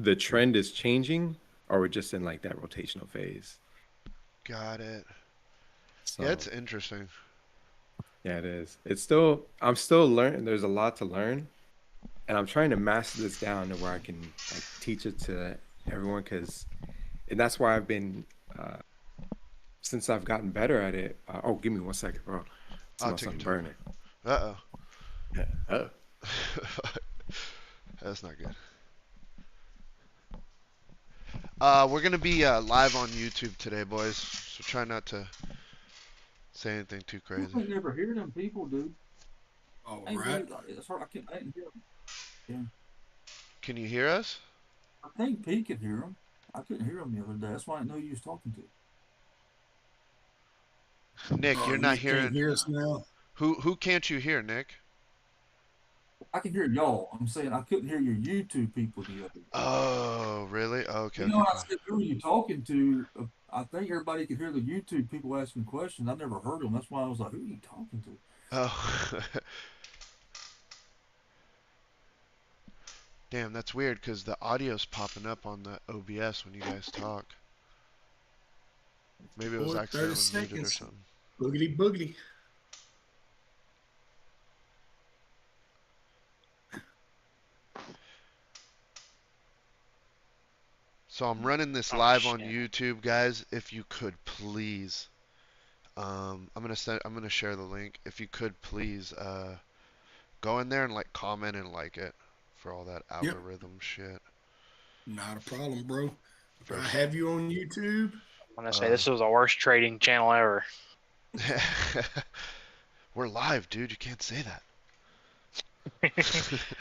the trend is changing, or we're just in like that rotational phase. Got it. Yeah, it's So interesting. yeah, it is. It's still I'm still learning. There's a lot to learn, and I'm trying to master this down to where I can like teach it to everyone. And that's why I've been uh, since I've gotten better at it. Oh, give me 1 second, bro. I'll Smell take your something time. burning. Uh Yeah. Oh. oh. That's not good. We're gonna be live on YouTube today, boys. So try not to say anything too crazy. I ain't never hear them people, dude. All I ain't right. really. It's hard. I ain't hear them. Yeah. Can you hear us? I think Pete could hear them. I couldn't hear them the other day. That's why I didn't know you was talking to. Nick, Oh, you're you not can't hearing. hear us now? Who can't you hear, Nick? I can hear y'all. I'm saying I couldn't hear your YouTube people the other day. Oh, really? Okay, You know, okay, when I fine. said who are you talking to? I think everybody could hear the YouTube people asking questions. I never heard them. That's why I was like, who are you talking to? Oh, damn, that's weird because the audio's popping up on the OBS when you guys talk. Maybe it was Boy, 30 accidentally muted or seconds. something. Boogity boogity. So I'm running this Oh live on shit. YouTube, guys. If you could please, I'm gonna share the link. If you could please, go in there and like comment and like it for all that Yep, algorithm shit. not a problem, bro. I First, have you on YouTube. I'm gonna say uh, this was the worst trading channel ever. we're live, dude. You can't say that.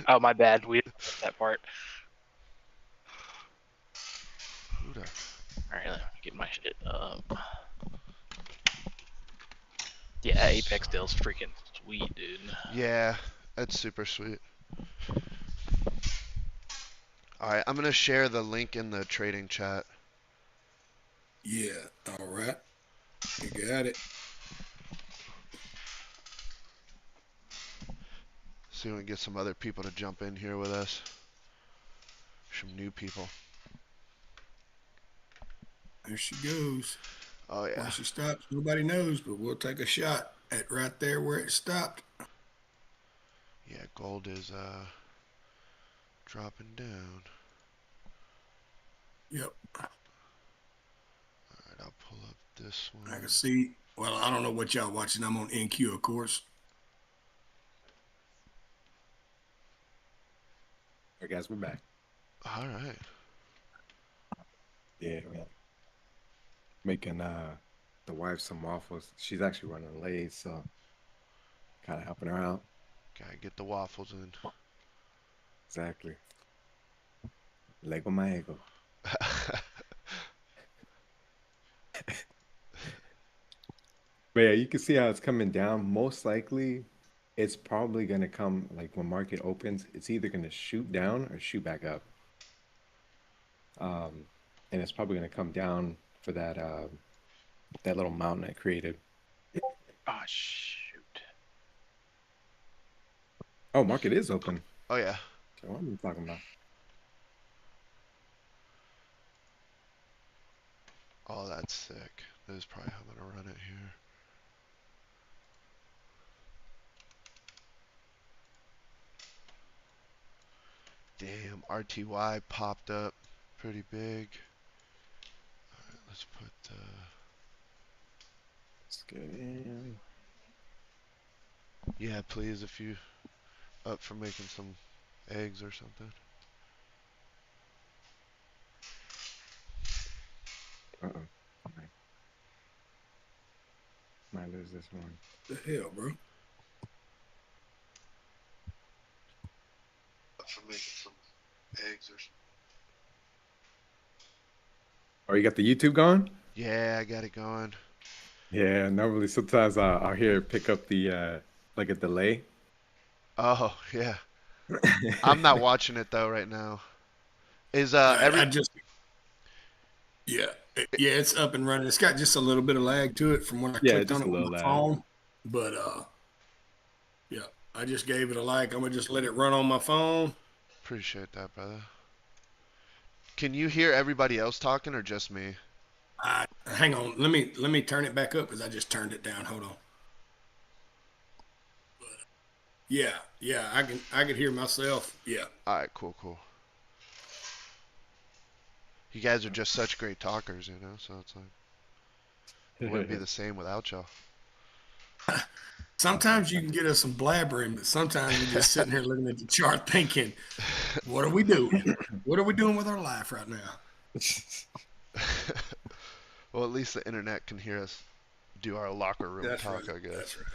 Oh, my bad. We didn't get that part. Who the? All right, let me get my shit up. Yeah, Apex deal's freaking sweet, dude. Yeah, that's super sweet. All right, I'm gonna share the link in the trading chat. Yeah, all right. You got it. See if we can get some other people to jump in here with us. Some new people. There she goes. Oh Why yeah. she stops, nobody knows, but we'll take a shot at right there where it stopped. Yeah, gold is dropping down. Yep, All right, I'll pull up this I can one. see. Well, I don't know what y'all watching. I'm on NQ, of course. All right, guys, we're back. All right. Yeah, man. Making the wife some waffles. She's actually running late, so kind of helping her out. Gotta get the waffles in. Exactly. Lego my ego. But yeah, you can see how it's coming down. Most likely, it's probably gonna come like when market opens, it's either gonna shoot down or shoot back up. Um, and it's probably gonna come down for that little mountain I created. Oh shoot. Oh, market is open. Oh yeah. So what am I talking about? Oh, that's sick. This is probably how I'm gonna run it here. Damn, RTY popped up pretty big. All right, let's put Let's get in. yeah, please, if you up for making some eggs or something. Uh-oh. Might lose this one. The hell, bro. Up for making some eggs or something. Oh, you got the YouTube going? Yeah, I got it going. Yeah, normally sometimes I'll hear it pick up the like a delay. Oh yeah. I'm not watching it though right now. Is I every just, yeah, yeah, it's up and running. It's got just a little bit of lag to it from when I Yeah, clicked on just it a with little my lag. phone. But yeah, I just gave it a like. I'm gonna just let it run on my phone. appreciate that, brother. Can you hear everybody else talking or just me? Hang on. Let me turn it back up because I just turned it down. Hold on. Yeah, yeah, I can hear myself. Yeah. All right, cool, cool. You guys are just such great talkers, you know. So it's like it wouldn't be the same without y'all. Sometimes you can get us some blabbering, but sometimes we're just sitting here looking at the chart thinking, what are we doing? What are we doing with our life right now? Well, at least the internet can hear us do our locker room That's talk, right. I guess. That's right.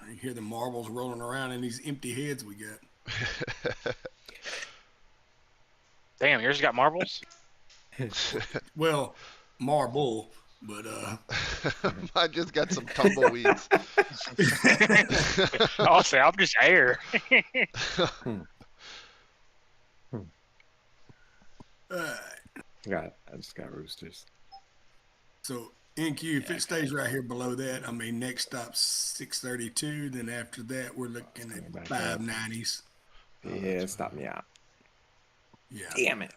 You hear the marbles rolling around in these empty heads we got. Damn, yours got marbles? Well, marble, but I just got some tumbleweeds. I'll say I'm just air. I just got roosters. So NQ, if it stays right here below that, I mean, next stop's 632. Then after that, we're looking Coming back at up. 590s. Yeah, stop me out. Yeah, Damn it.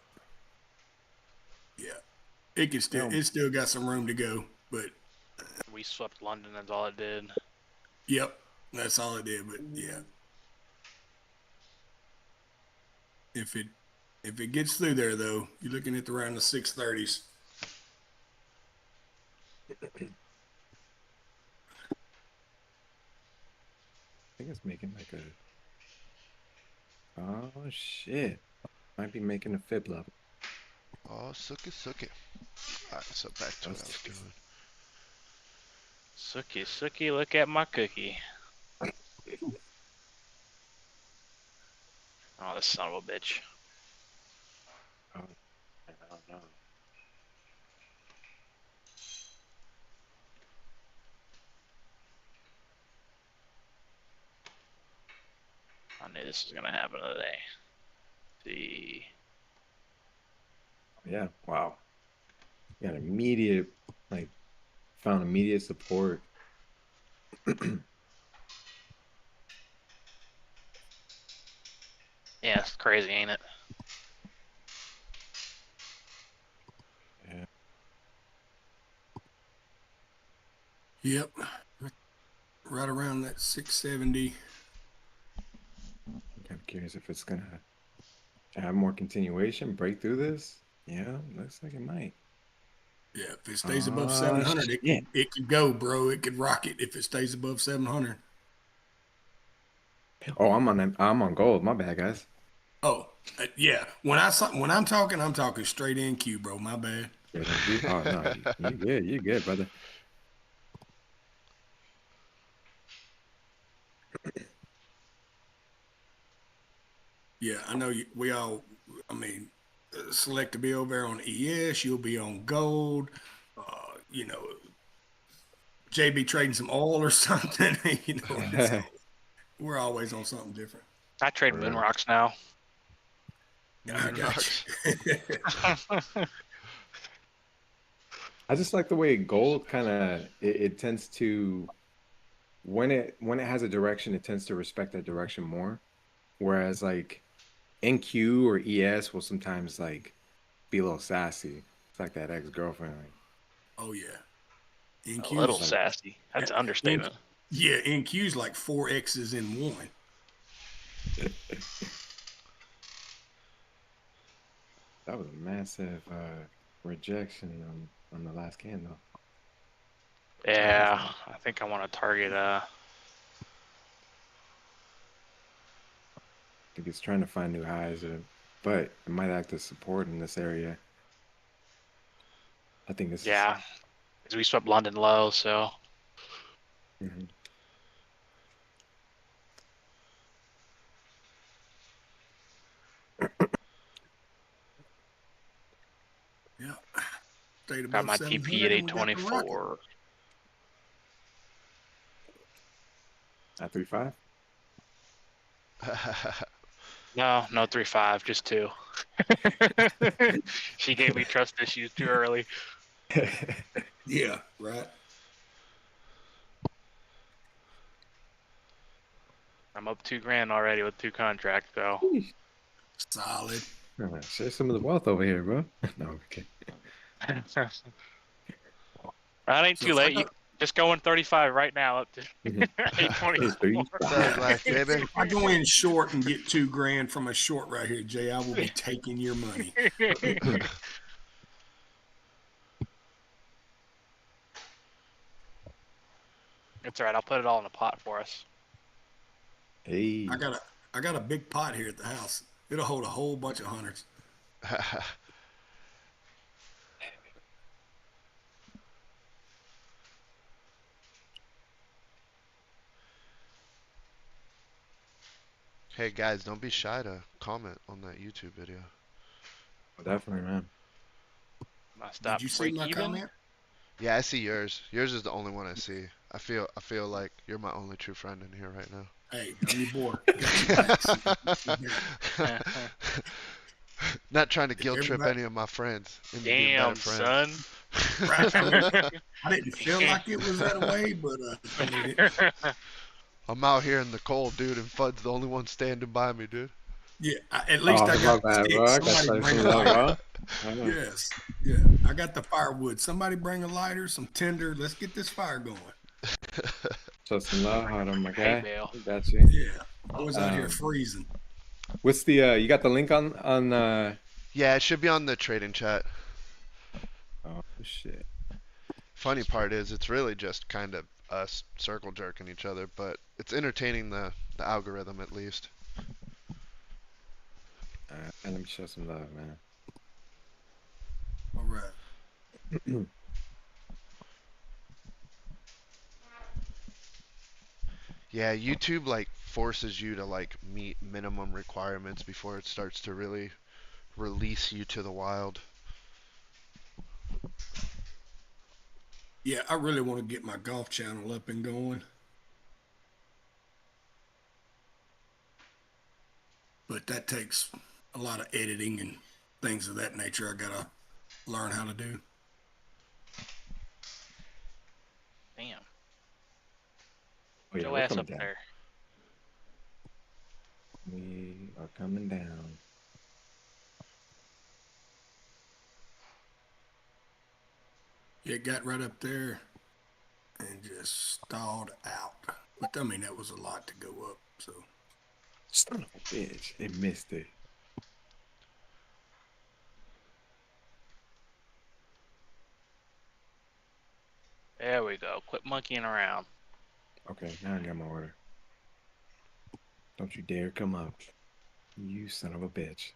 yeah. It can still, No. it's still got some room to go, but We swept London, that's all it did. yep, that's all it did. But yeah, if it gets through there though, you're looking at around the 630s. I think it's making like a. Oh shit! Might be making a fib level. Oh, suck it. Alright, so back to what I was doing. Sookie, Sookie, look at my cookie. Oh, this son of a bitch. Oh, I don't know. I knew this was gonna happen today. See. Yeah. Wow. Got immediate, like, found immediate support. Yeah, it's crazy, ain't it? Yeah. Yep, right around that 670. I'm kind of curious if it's gonna have more continuation, break through this. Yeah, looks like it might. Yeah, if it stays above Oh, 700, shit. it could go, bro. It could rocket if it stays above 700. Oh, I'm on gold. My bad, guys. Oh, yeah. When I'm talking, I'm talking straight NQ, bro. My bad. Yeah, oh no, you good. You good, brother. Yeah, I know we all. I mean, select to be over there on ES. You'll be on gold. You know, JB trading some oil or something. You know, we're always on something different. I trade For moon real. rocks now. Yeah, I got you. I just like the way gold kind of it tends to when it has a direction, it tends to respect that direction more. Whereas like NQ or ES will sometimes like be a little sassy. It's like that ex-girlfriend. Like, Oh yeah, A NQ's little like- sassy. That's an understatement. Yeah, NQ's like 4 X's in one. that was a massive rejection on the last candle. Yeah, I think I want to target I think it's trying to find new highs, but it might act as support in this area. I think this yeah. Because we swept London low, so is. Mhm. Yeah, stayed got above my 700. TP at and we got the rocket. 824. At 3.5. No, no 3.5, just 2. She gave me trust issues too early. Yeah, right. I'm up $2,000 already with 2 contracts, though. Solid. Share some of the wealth over here, bro. No, okay. That ain't So too if I late. You go- just go in 35 right now up to Mhm. 824. Thug life, baby. If I go in short and get $2,000 from a short right here, Jay, I will be taking your money. It's all right. I'll put it all in a pot for us. Hey. I got a big pot here at the house. It'll hold a whole bunch of hundreds. Hey guys, don't be shy to comment on that YouTube video. Definitely, man. I stop Did you see break my even. comment? Yeah, I see yours. Yours is the only one I see. I feel like you're my only true friend in here right now. Hey, I'm your boy. Got your back. Not trying to guilt trip Everybody- any of my friends into being better Damn, friends. son. Right, I mean, I didn't feel like it was that way, but I mean, I'm out here in the cold, dude, and Fud's the only one standing by me, dude. yeah. At least I my got the bad, stick. bro. I got Somebody something bring from a that, lighter. bro. I know. Yes, yeah. I got the firewood. Somebody bring a lighter, some tinder. Let's get this fire going. Show some love, heart on my Hey, guy. Bill. Got you. Yeah, I was out here Um, freezing. What's the you got the link on Yeah, it should be on the trading chat. oh shit. Funny part is it's really just kind of us circle jerking each other, but it's entertaining the algorithm at least. And let me show some love, man. All right. Yeah, YouTube like forces you to like meet minimum requirements before it starts to really release you to the wild. Yeah, I really want to get my golf channel up and going. But that takes a lot of editing and things of that nature. I gotta learn how to do. Damn. Oh yeah, Your we're ass coming up down. there. We are coming down. It got right up there and just stalled out. But I mean, that was a lot to go up. So Son of a bitch. They missed it. There we go. Quit monkeying around. Okay, now I got my order. Don't you dare come up. You son of a bitch.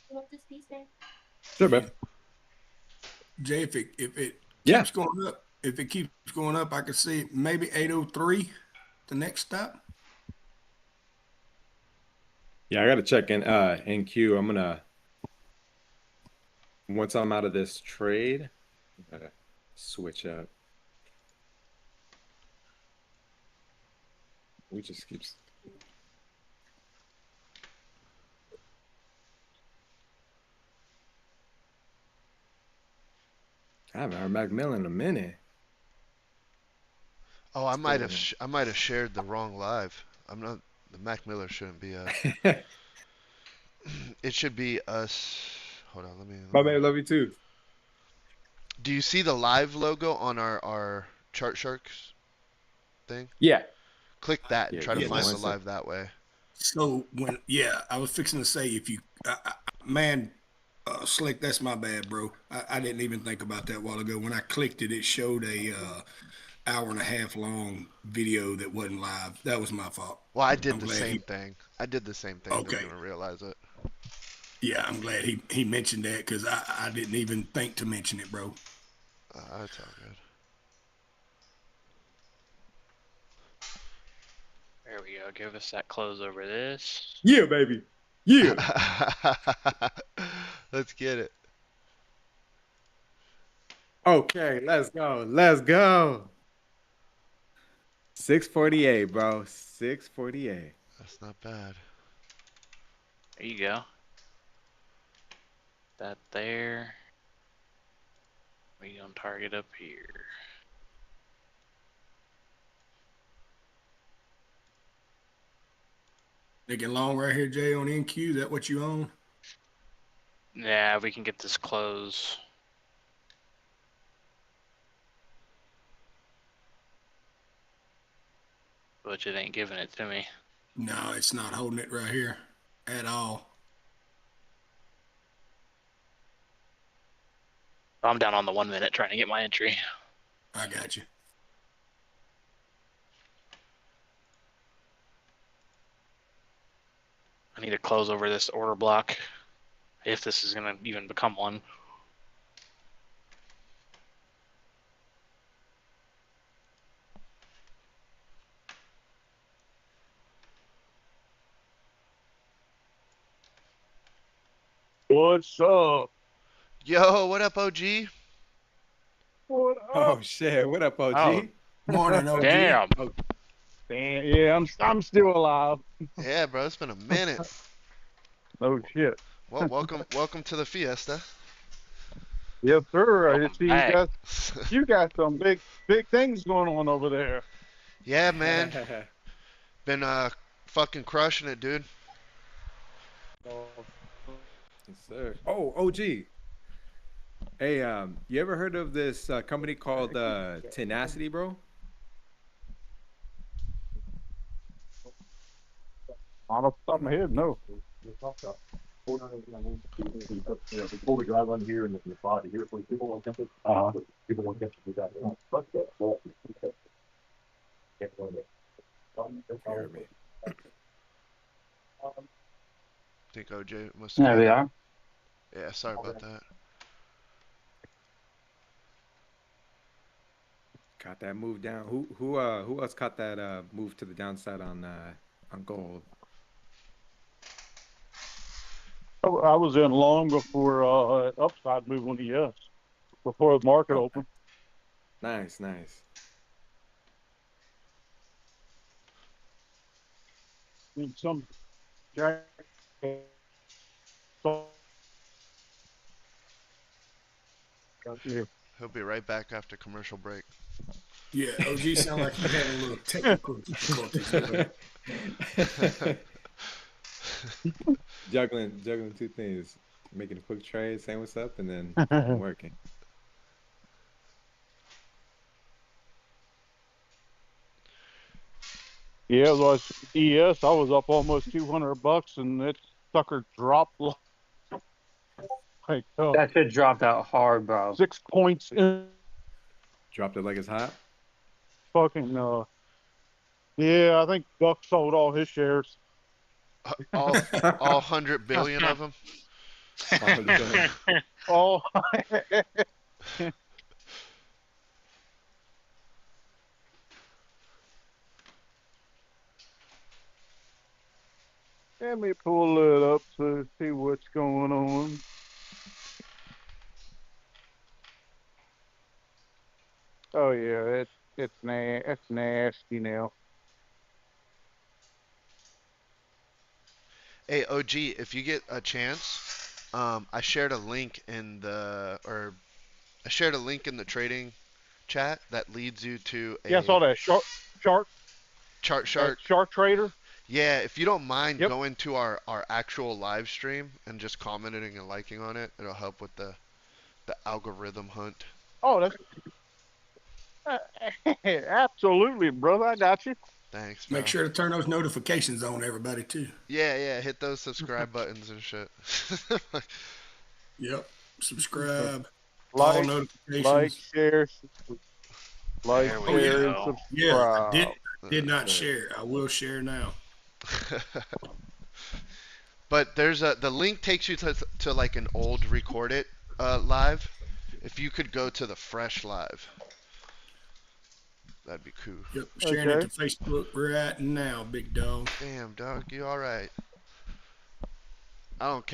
You want this piece, man? Sure, man. Jay, if it Yeah. keeps going up, if it keeps going up, I could see maybe 803, the next stop. Yeah, I gotta check in NQ. I'm gonna once I'm out of this trade, I gotta switch up. We just keeps I haven't heard Macmillan in a minute. Oh, I might have Still- I might have shared the wrong live. I'm not. The Mac Miller shouldn't be. It should be us. Hold on, let me. My baby love you too. Do you see the live logo on our Chart Sharks thing? Yeah. Click that and Yeah, try to yeah, find the one sec. live that way. So I was fixing to say if you, man, Slick, that's my bad, bro. I didn't even think about that a while ago. When I clicked it, it showed a hour and a half long video that wasn't live. That was my fault. Well, I did I'm the glad same he- thing. I did the same thing. Okay. Didn't even realize it. Yeah, I'm glad he mentioned that because I didn't even think to mention it, bro. That's all good. There we go. Give us that close over this. Yeah, baby. Yeah. Let's get it. Okay, let's go. Let's go. 648, bro. 648. That's not bad. There you go. That there. We gonna target up here. Thinking long right here, Jay, on NQ. That what you own? Yeah, we can get this close. But it ain't giving it to me. No, it's not holding it right here at all. I'm down on the 1 minute trying to get my entry. I got you. I need to close over this order block. If this is gonna even become one. What's up? Yo, what up, OG? What up? Oh shit. What up, OG? Oh, Morning, OG. damn. Damn, yeah, I'm still alive. Yeah, bro, it's been a minute. No shit. Well, welcome to the fiesta. Yes, sir. I Welcome see back. you got some big things going on over there. Yeah, man, been fucking crushing it, dude. Yes, sir. Oh, OG. Hey, you ever heard of this company called Tenacity, bro? On the top of my head, no. Before we drive on here and the spot here, people won't get it. People won't get it. Hear me. Think OJ must There have. we are. Yeah, sorry about that. Caught that move down. Who else caught that move to the downside on gold? I was in long before upside move on ES, before the market Oh. opened. Nice, nice. And some jack. Yeah. He'll be right back after commercial break. Yeah, OG sound like you had a little technical difficulties. juggling two things, making a quick trade, saying what's up, and then working. Yeah, it was ES. I was up almost $200, and that sucker dropped like That shit dropped out hard, bro. 6 points in Dropped it like it's hot. fucking. Yeah, I think Buck sold all his shares. all 100 billion of them. Oh, let me pull it up to see what's going on. Oh yeah, it's nasty now. Hey, OG, if you get a chance, I shared a link in the trading chat that leads you to a Yeah, I saw that shark Shark trader. Yeah, if you don't mind Yep. going to our actual live stream and just commenting and liking on it, it'll help with the algorithm hunt. Oh, that's absolutely, brother. I got you. Thanks, bro. Make sure to turn those notifications on, everybody, too. Yeah, hit those subscribe buttons and shit. Yep. Subscribe. Like, all notifications. share, There we share, and go. subscribe. Yeah, I did not share. I will share now. But there's the link takes you to like an old recorded live. If you could go to the fresh live, that'd be cool. Yep. Sharing Okay. it to Facebook. We're at now, big dog. Damn, dog, you all right? I don't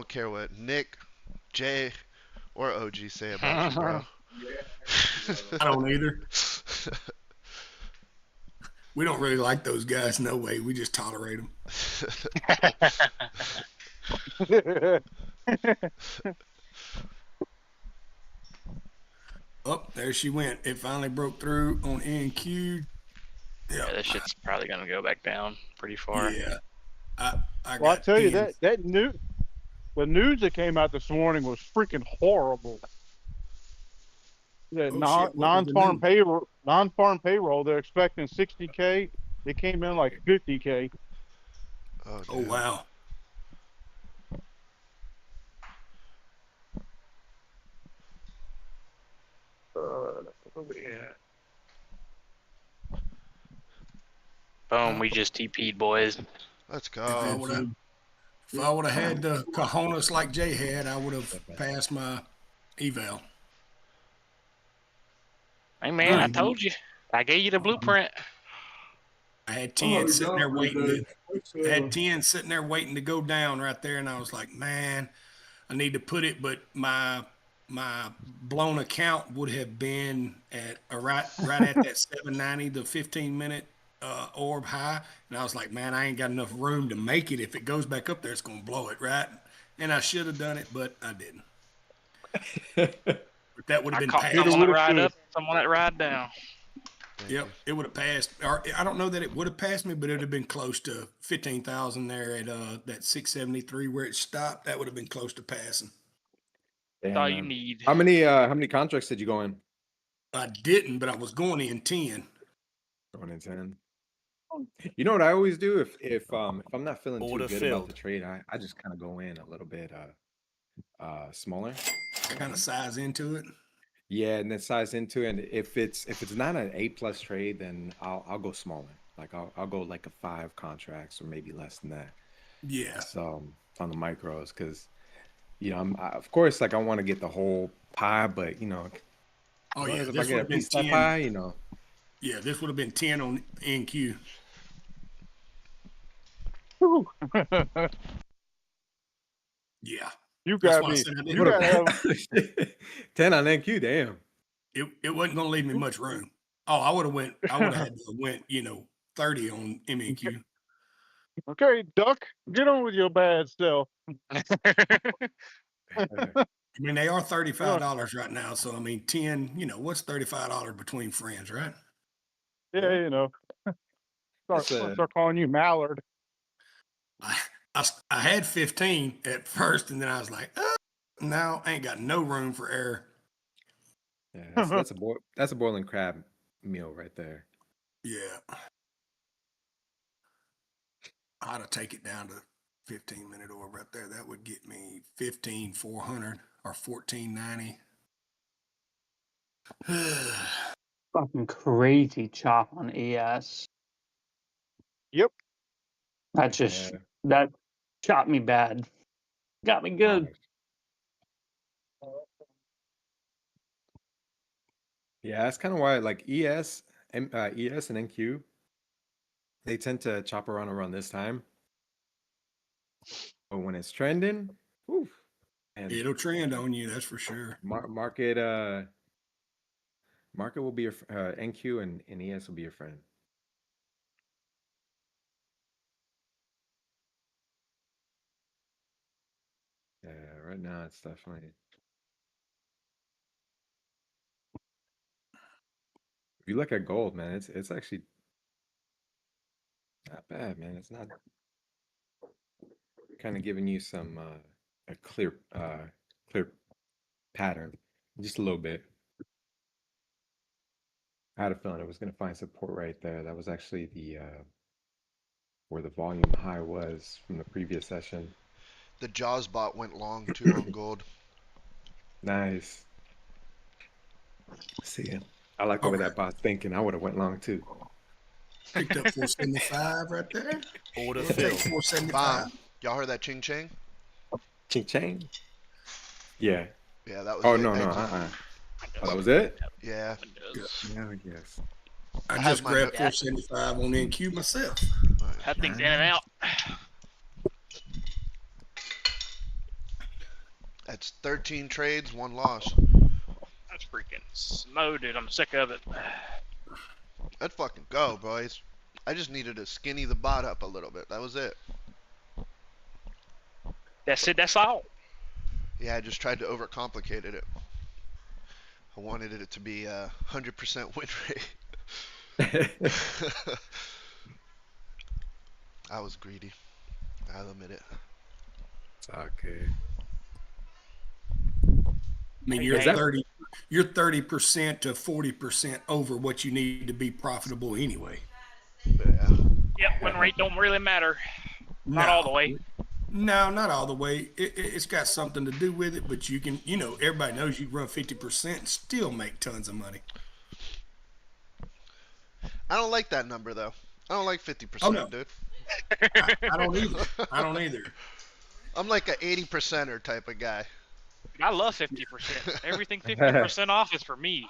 care what Nick, Jay, or OG say about you, bro. I don't either. We don't really like those guys. No way. We just tolerate them. Oh, there she went. It finally broke through on NQ. Yeah, this shit's probably gonna go back down pretty far. Yeah. Well, I got tell you pins. that the news that came out this morning was freaking horrible. The Oh, shit, what was the non-farm payroll, they're expecting 60K. It came in like 50K. Oh, Oh, damn. wow. Boom, we just TP'd, boys. Let's If I go. would have had the cojones like Jay had, I would have passed my eval. Hey man, I told you. I gave you the blueprint. I had Oh, 10 sitting there waiting. I had to, 10 sitting there waiting to go down right there, and I was like, man, I need to put it, but my blown account would have been at right at that 790, the 15-minute orb high, and I was like, man, I ain't got enough room to make it. If it goes back up there, it's gonna blow it, right? And I should have done it, but I didn't. But that would have I been caught passed. someone that ride up, someone that ride down. Yep, it would have passed. Or I don't know that it would have passed me, but it would have been close to 15,000 there at that 673 where it stopped. That would have been close to passing. That's all you need. How many contracts did you go in? I didn't, but I was going in 10. Going in 10. You know what I always do if I'm not feeling Order too good about filled. the trade, I just kind of go in a little bit smaller. Kind of size into it. Yeah, and then size into it. And if it's not an A+ trade, then I'll go smaller. Like I'll go like a 5 contracts or maybe less than that. Yeah. So on the micros, because of course, like I want to get the whole pie, but Oh as long yeah, as if I this get would a have been piece of that 10. pie, Yeah, this would have been 10 on NQ. Yeah. You That's gotta why I be. said I didn't. You gotta have. 10 on NQ, damn. It wasn't going to leave me much room. Oh, I would have had to went 30 on MEQ. Okay, Duck, get on with your bad self. I mean, they are $35 right now. So, I mean, 10, what's $35 between friends, right? Yeah, start calling you Mallard. I had 15 at first, and then I was like, no, I ain't got no room for error. Yeah, that's a boiling crab meal right there. Yeah. I ought to take it down to 15-minute orb right there. That would get me 15,400 or 1490. Fucking crazy chop on ES. Yep. That chopped me bad. Got me good. Yeah, that's kind of why like ES and NQ, they tend to chop around this time. But when it's trending, whew, and It'll trend on you, that's for sure. market will be your NQ and ES will be your friend. Yeah, right now it's definitely. If you look at gold, man, it's actually not bad, man. It's not kind of giving you some a clear pattern, just a little bit. I had a feeling it was going to find support right there. That was actually the where the volume high was from the previous session. The Jaws bot went long too on gold. Nice. See, I like the way that bot's thinking. I would have went long too. Picked up 475 right there. Order Yeah, take filled. 475. Y'all heard that ching chang? Ching chang. Yeah. Yeah, that was Oh it. no. Oh, that was it. Yeah. Yeah. Yes. I have just my grabbed note. 475 on NQ myself. That thing's in and out. That's 13 trades, 1 loss. That's freaking smo, dude. I'm sick of it. Let's fucking go, boys. I just needed to skinny the bot up a little bit. That was it. That's it. That's all. Yeah, I just tried to overcomplicate it. I wanted it to be a 100% win rate. I was greedy. I'll admit it. It's okay. I mean, you're Is that- 30% to 40% over what you need to be profitable anyway. Yeah. Yep, win rate don't really matter. Not all the way. No, not all the way. It's got something to do with it, but you can, everybody knows you run 50% and still make tons of money. I don't like that number though. I don't like 50%, Oh, no. dude. I don't either. I don't either. I'm like a 80%er type of guy. I love 50%. Everything 50% off is for me.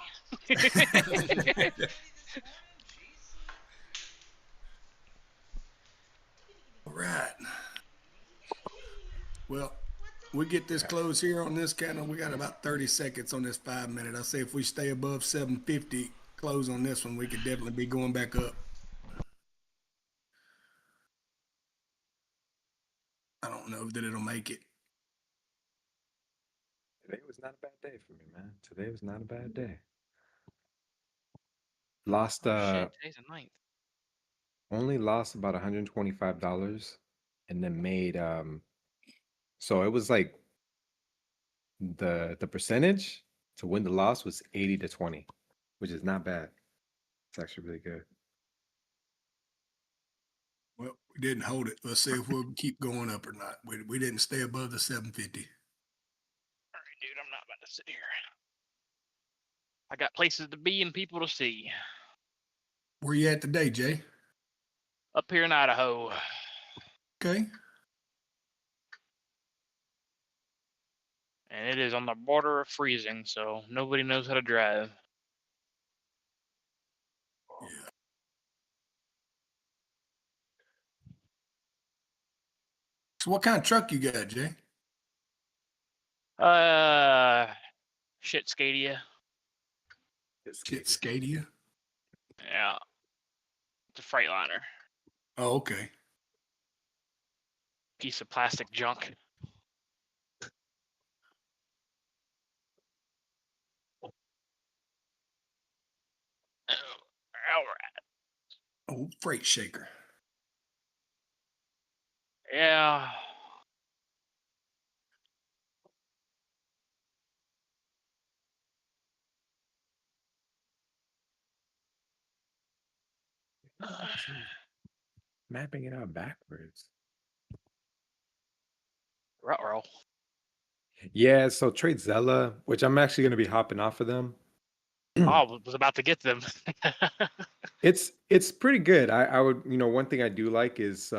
All right. Well, we get this close here on this count. We got about 30 seconds on this 5 minute. I say if we stay above 750 close on this one, we could definitely be going back up. I don't know that it'll make it. Today was not a bad day for me, man. Today was not a bad day. Lost Shit, today's the 9th. only lost about $125 and then made so it was like the percentage to win the loss was 80 to 20, which is not bad. It's actually really good. Well, we didn't hold it. Let's see if we'll keep going up or not. We didn't stay above the 750. All right, dude, I'm not about to sit here. I got places to be and people to see. Where you at today, Jay? Up here in Idaho. Okay. And it is on the border of freezing, so nobody knows how to drive. Yeah. So what kind of truck you got, Jay? Shit, Scadia. Get Scadia? Yeah. It's a Freightliner. Oh, okay. Piece of plastic junk. All right. Oh, freight shaker. Yeah. Mapping it out backwards. Ruh-roh. Yeah, so TradeZella, which I'm actually going to be hopping off of them. I was about to get them. It's pretty good. I would, one thing I do like is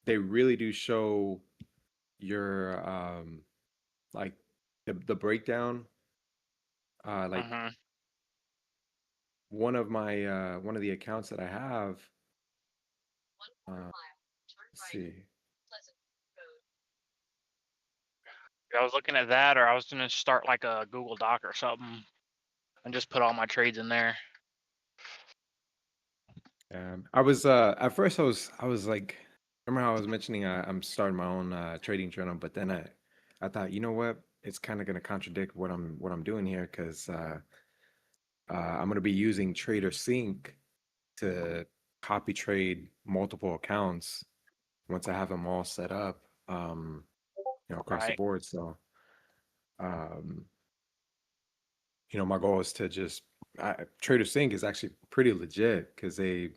they really do show your like the breakdown. Like Mhm. one of the accounts that I have. Let's see. I was looking at that, or I was gonna start like a Google Doc or something, and just put all my trades in there. I was at first I was like, remember how I was mentioning I'm starting my own trading journal, but then I thought, you know what, it's kind of going to contradict what I'm doing here because I'm going to be using TraderSync to copy trade multiple accounts once I have them all set up, across the Right. board. So, my goal is to just TraderSync is actually pretty legit because a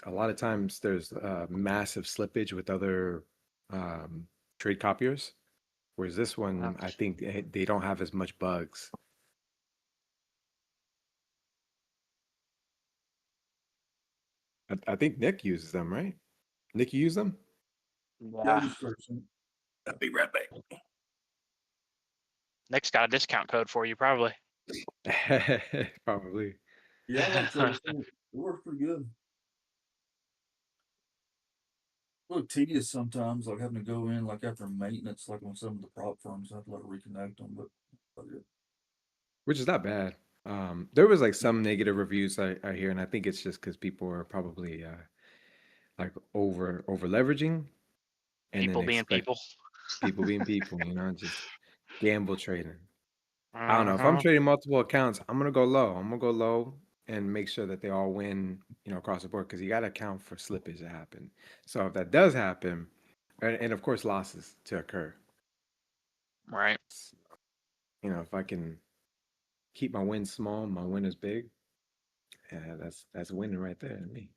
lot of times there's massive slippage with other trade copiers, whereas this one, I think they don't have as much bugs. I think Nick uses them, right? Nick, you use them? Yeah, you start some- I'll be right back. Nick's got a discount code for you, probably. Probably. Yeah, I like TraderSync. It works pretty good. A little tedious sometimes, like having to go in like after maintenance, like on some of the prop firms, I'd let reconnect them, but yeah. which is not bad. There was like some negative reviews I hear, and I think it's just because people are probably like over leveraging and then People being expect people. people being people, just gamble trading. I don't know. If I'm Uh-huh. trading multiple accounts, I'm gonna go low. I'm gonna go low and make sure that they all win, across the board because you got to account for slippage to happen. So if that does happen, and of course losses to occur, Right. if I can keep my wins small, my win is big, yeah, that's winning right there to me.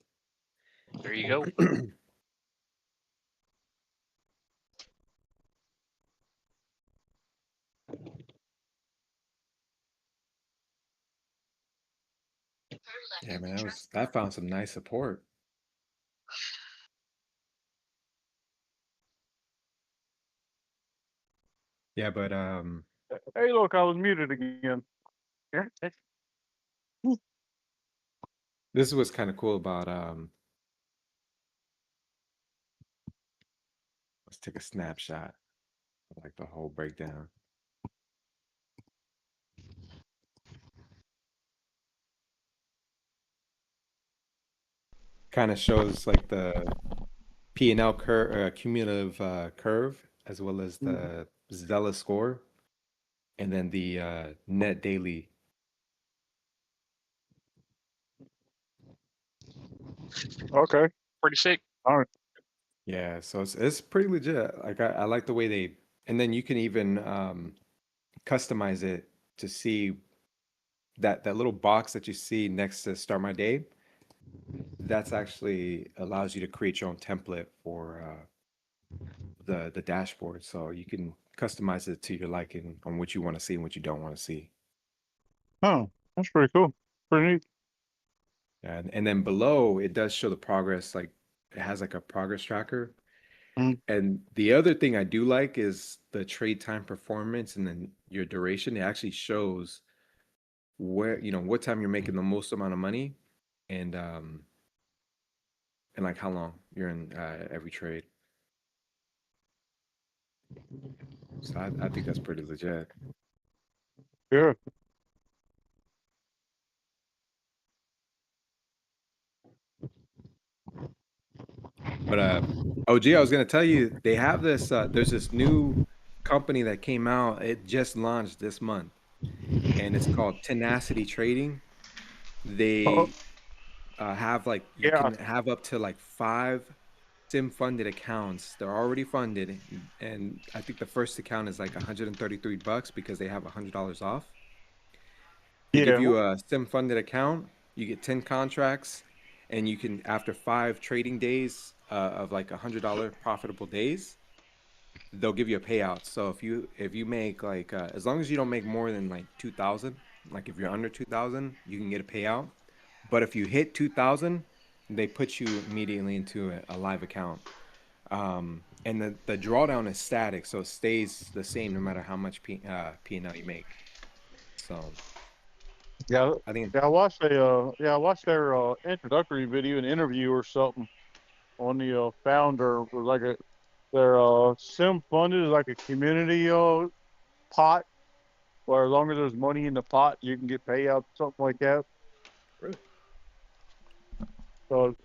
There you go. Yeah, man, that found some nice support. Yeah, but Hey, look, I was muted again. Yeah. this is what's kind of cool about let's take a snapshot of like the whole breakdown. Kind of shows like the P&L curve, cumulative curve, as well as the Zella score, and then the net daily. Okay. Pretty sick. All right. Yeah, so it's pretty legit. Like I like the way and then you can even customize it to see that little box that you see next to start my day. That's actually allows you to create your own template for the dashboard, so you can customize it to your liking on what you want to see and what you don't want to see. Oh, that's pretty cool. Pretty neat. And then below it does show the progress, like it has like a progress tracker. And the other thing I do like is the trade time performance and then your duration. It actually shows where, what time you're making the most amount of money and like how long you're in every trade. So I think that's pretty legit. Yeah. But OG, I was gonna tell you they have this. There's this new company that came out. It just launched this month, and it's called Tenacity Trading. They have like you Yeah. can have up to like 5 sim funded accounts. They're already funded, and I think the first account is like $133 because they have $100 off. They give Yeah. you a sim funded account. You get 10 contracts, and you can after 5 trading days of like $100 profitable days, they'll give you a payout. So if you make like as long as you don't make more than like 2,000, like if you're under 2,000, you can get a payout. But if you hit 2,000, they put you immediately into a live account. And the drawdown is static, so it stays the same no matter how much P&L you make. So Yeah. I think I watched I watched their introductory video, an interview or something on the founder. It was like their sim funded is like a community pot where as long as there's money in the pot, you can get payouts, something like that. really. So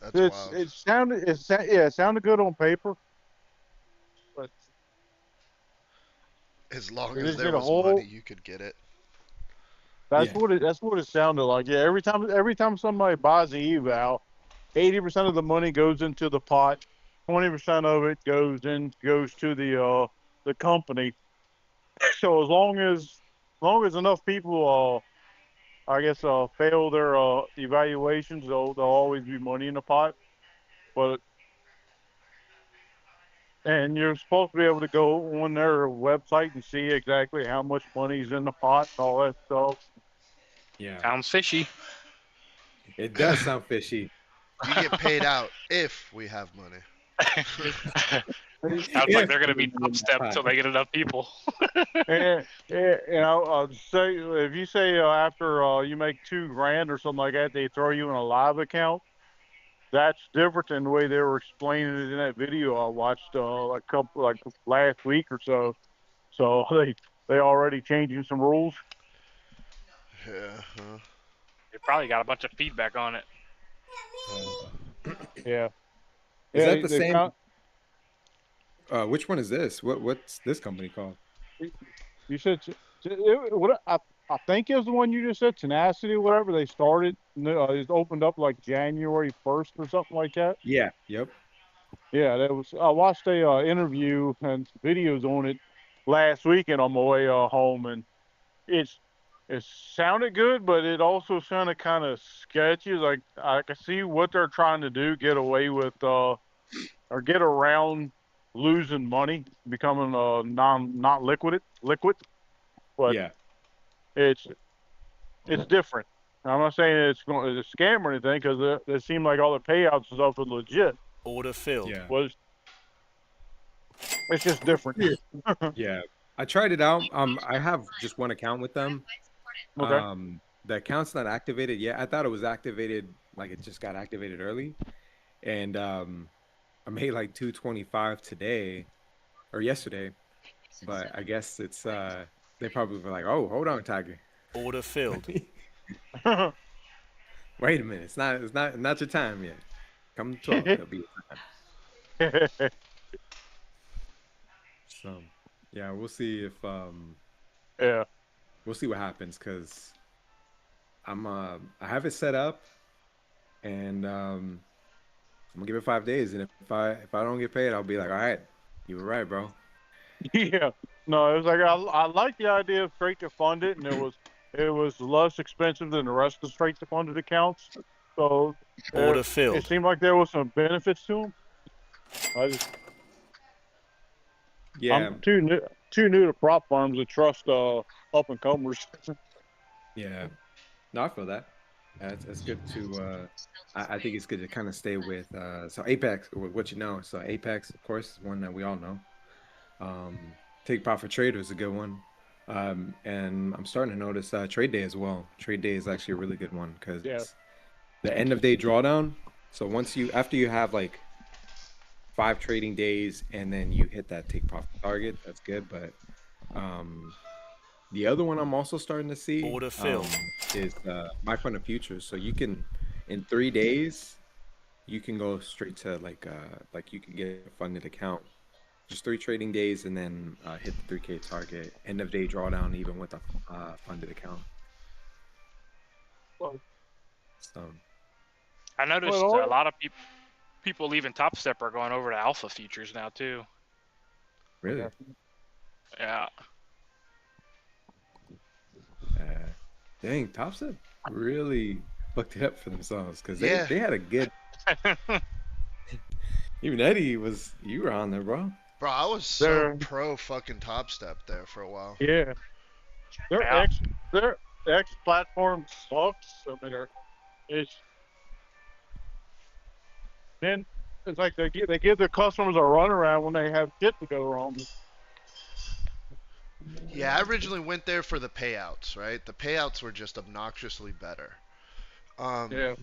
That's wild. it sounded good on paper, but As long they as just there did a was money, whole. you could get it. That's Yeah. that's what it sounded like. Yeah, every time somebody buys an eval, 80% of the money goes into the pot, 20% of it goes to the company. So as long as enough people I guess fail their evaluations, there'll always be money in the pot. But and you're supposed to be able to go on their website and see exactly how much money's in the pot and all that stuff. Yeah. Sounds fishy. It does sound fishy. You get paid out if we have money. Sounds like they're gonna be dubstep until they get enough people. And say if you say after you make $2,000 or something like that, they throw you in a live account. That's different than the way they were explaining it in that video I watched like last week or so. So they already changing some rules. Yeah. Huh? They probably got a bunch of feedback on it. Yeah. Is Yeah, that the they same? found- Which one is this? What's this company called? You said what? I think it was the one you just said, Tenacity, whatever. They started. It opened up like January 1st or something like that. Yeah. Yep. Yeah, that was. I watched a interview and videos on it last weekend on my way home, and it's it sounded good, but it also sounded kind of sketchy. Like I can see what they're trying to do, get away with or get around losing money, becoming not liquid, but Yeah. it's different. I'm not saying it's a scam or anything because it seemed like all the payouts and stuff were legit. Order filled. Yeah. Was it's just different. Yeah. I tried it out. I have just one account with them. Okay. The account's not activated yet. I thought it was activated, like it just got activated early. And I made like 225 today or yesterday. But I guess it's they probably were like, "Oh, hold on, Tiger. Order filled. Wait a minute. It's not your time yet. Come to 12, it'll be your time." So, yeah, we'll see if Yeah. we'll see what happens because I have it set up and I'm gonna give it 5 days, and if I don't get paid, I'll be like, "All right, you were right, bro." Yeah. No, it was like I like the idea of straight to fund it, and it was less expensive than the rest of the straight to funded accounts. So Order it filled. seemed like there was some benefits to them. Yeah, I'm too new to prop farms to trust up and comers. yeah. No, I feel that. It's good to. I think it's good to kind of stay with. So Apex, what you know. So Apex, of course, is one that we all know. Take Profit Trader is a good one. And I'm starting to notice Trade Day as well. Trade Day is actually a really good one because Yeah. the end of day drawdown. So after you have like 5 trading days and then you hit that take profit target, that's good. But the other one I'm also starting to see Order filled. is My Fund of Futures. So you can in 3 days you can go straight to like you can get a funded account. Just 3 trading days and then hit the 3K target. End of day drawdown even with a funded account. Well, So I noticed Well, a lot of people leaving Top Step are going over to Alpha Futures now too. really, Yeah. dang, Top Step really fucked it up for themselves because Yeah. they had a good. Even Eddie you were on there, bro. Bro, I was so They're- pro fucking Top Step there for a while. yeah. Yeah. Their X platform sucks. I mean, then it's like they give their customers a runaround when they have shit to go wrong. Yeah, I originally went there for the payouts, right? The payouts were just obnoxiously better. Yeah.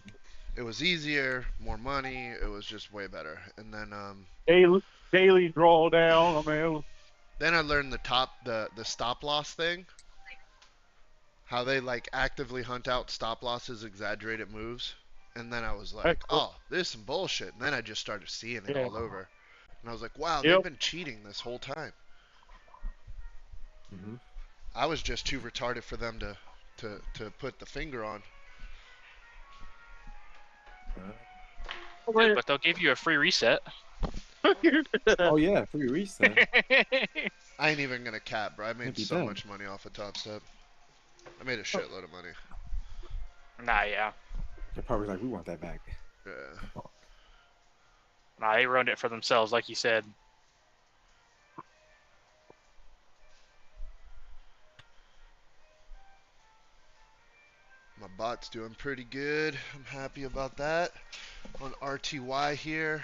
It was easier, more money. It was just way better. And then Daily drawdown. I mean, I learned the stop loss thing. How they like actively hunt out stop losses, exaggerated moves. And then I was like, Heck, oh, this is some bullshit. And then I just started seeing it Yeah. all over. And I was like, wow, Yep. they've been cheating this whole time. Mhm. I was just too retarded for them to put the finger on. Good, but they'll give you a free reset. Oh yeah, free reset. I ain't even gonna cap, bro. I made That'd be so bad. much money off of Top Step. I made a shitload of money. Nah, yeah. They're probably like, we want that back. Yeah. Nah, they ruined it for themselves, like you said. My bot's doing pretty good. I'm happy about that. On RTY here.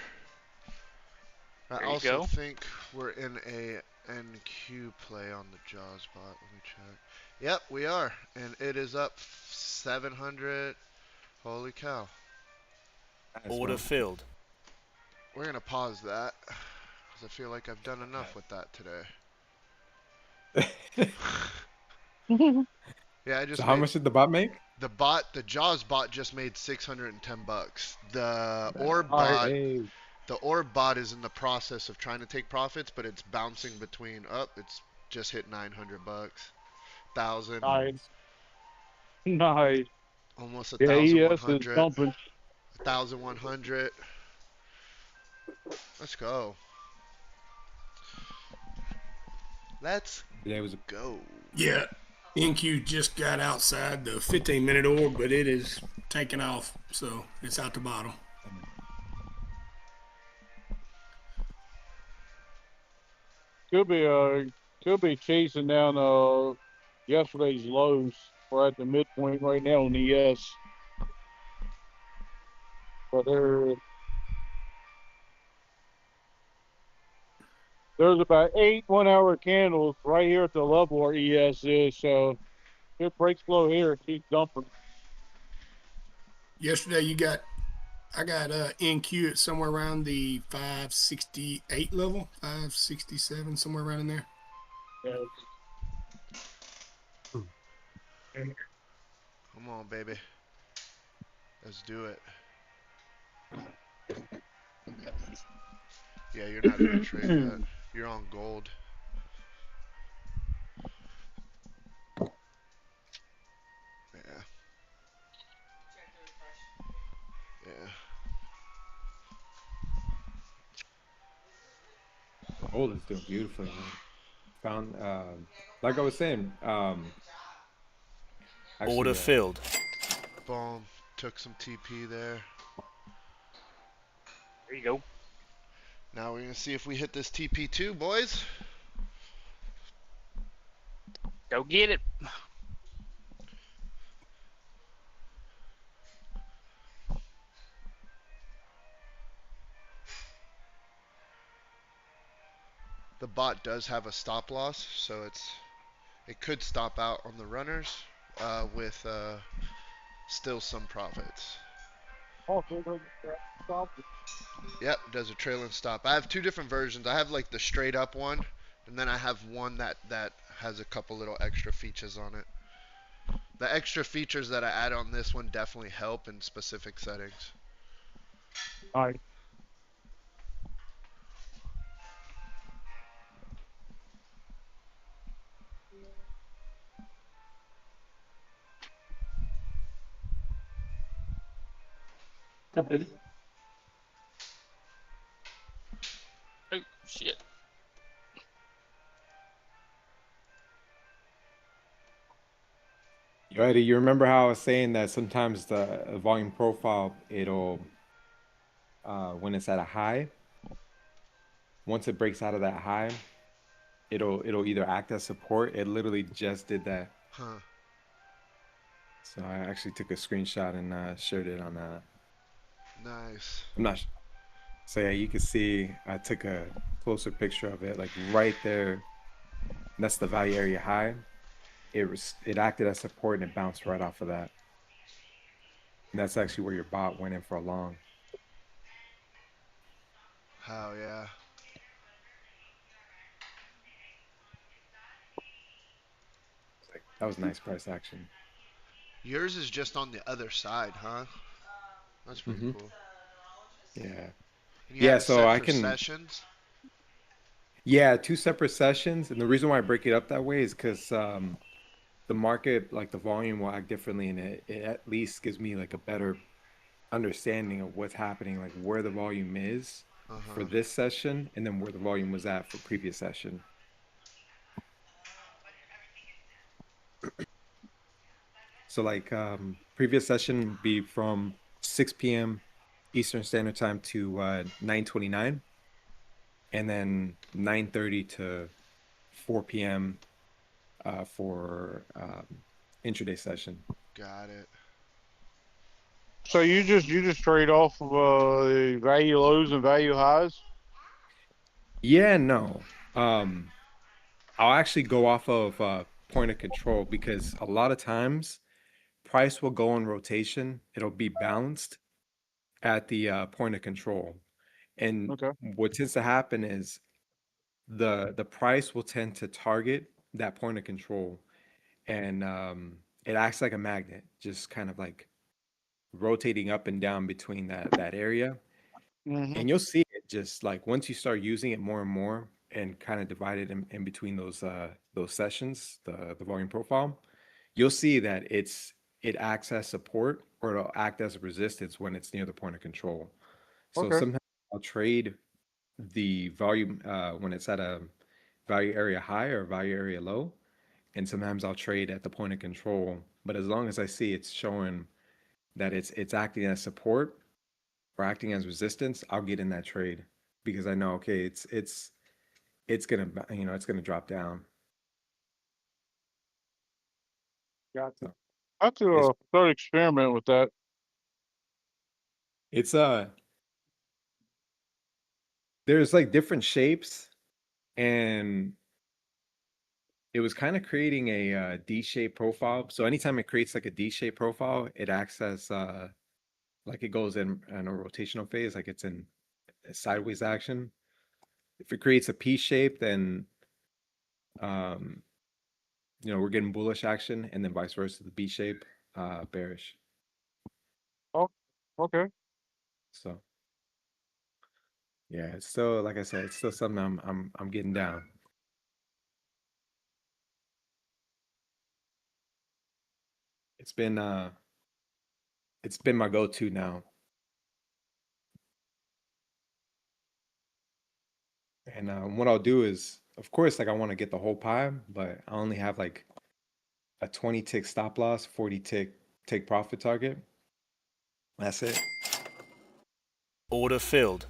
I There you also go. think we're in a NQ play on the Jaws bot. Let me check. Yep, we are. And it is up 700. Holy cow. Nice, Order bro. filled. We're going to pause that. Because I feel like I've done enough with that today. Yeah, I So just how made much did the bot make? the Jaws bot just made 610 bucks. The orb All right. bot, Hey, the orb bot is in the process of trying to take profits, but it's bouncing between it's just hit 900 bucks, 1,000, Nice. Nice. almost Yeah, ES is 1,100, dumping. 1,100. Let's go. Let's yeah, it was. go. Yeah, NQ just got outside the 15-minute orb, but it is taking off, so it's out the bottom. Could be chasing down yesterday's lows. We're at the midpoint right now on ES. But there's about 8 1-hour candles right here at the level where ES is, so if it breaks below here, keep dumping. Yesterday I got NQ at somewhere around the 568 level, 567, somewhere around in there. Yeah. Come on, baby. Let's do it. Yeah, you're not in the trade yet. You're on gold. Yeah. Yeah. Gold is doing beautifully, man. Found, like I was saying, Order actually, filled. Boom. Took some TP there. There you go. Now we're gonna see if we hit this TP2, boys. Go get it. The bot does have a stop loss, so it could stop out on the runners with still some profits. Yep, does a trail and stop. I have two different versions. I have like the straight up one, and then I have one that has a couple little extra features on it. The extra features that I add on this one definitely help in specific settings. All right. Oh shit. Yo, Eddie, you remember how I was saying that sometimes the volume profile, it'll, when it's at a high, once it breaks out of that high, it'll either act as support. It literally just did that. Huh. So I actually took a screenshot and shared it on Nice. I'm not. So yeah, you can see I took a closer picture of it, like right there. That's the value area high. It acted as support and it bounced right off of that. And that's actually where your bot went in for a long. Hell yeah. That was nice price action. Yours is just on the other side, huh? That's pretty Mhm. cool. Yeah. And you Yeah, have it so set I for can. sessions. Yeah, two separate sessions, and the reason why I break it up that way is because the market, like the volume, will act differently, and it at least gives me like a better understanding of what's happening, like where the volume is for Uh-huh. this session, and then where the volume was at for previous session. So like previous session would be from 6 p.m. Eastern Standard Time to 9:29, and then 9:30 to 4 p.m. For intraday session. Got it. So you just trade off of the value lows and value highs? Yeah, no. I'll actually go off of point of control because a lot of times price will go in rotation. It'll be balanced at the point of control. And Okay. what tends to happen is the price will tend to target that point of control, and it acts like a magnet, just kind of like rotating up and down between that area. Mm-hmm. And you'll see it just like once you start using it more and more and kind of divide it in between those sessions, the volume profile, you'll see that it acts as support or it'll act as a resistance when it's near the point of control. So Okay. sometimes I'll trade the volume when it's at a value area high or value area low, and sometimes I'll trade at the point of control. But as long as I see it's showing that it's acting as support or acting as resistance, I'll get in that trade because I know okay, it's gonna it's gonna drop down. Gotcha. So I have to it's start experiment with that. it's there's like different shapes, and it was kind of creating a D-shaped profile. So anytime it creates like a D-shaped profile, it acts as like it goes in a rotational phase, like it's in a sideways action. If it creates a P shape, then um, we're getting bullish action, and then vice versa, the B shape, bearish. Oh, okay. So yeah, it's still like I said, it's still something I'm getting down. It's been uh it's been my go-to now. And what I'll do is, of course, like I want to get the whole pie, but I only have like a 20 tick stop loss, 40 tick take profit target. That's it. Order filled.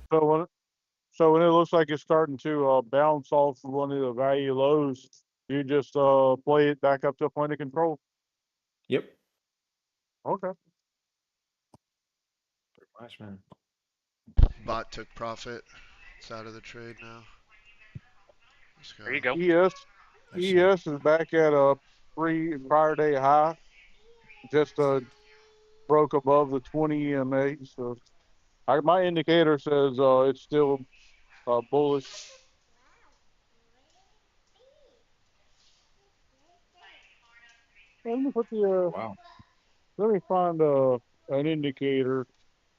So when it looks like it's starting to bounce off one of the value lows, you just play it back up to a point of control. Yep. Okay. Pretty much, man. Bot took profit. It's out of the trade now. Let's go. There you go. ES Nice shot. ES is back at a prior day high. Just broke above the 20 EMA. So my indicator says it's still bullish. Let me put the Wow. let me find an indicator.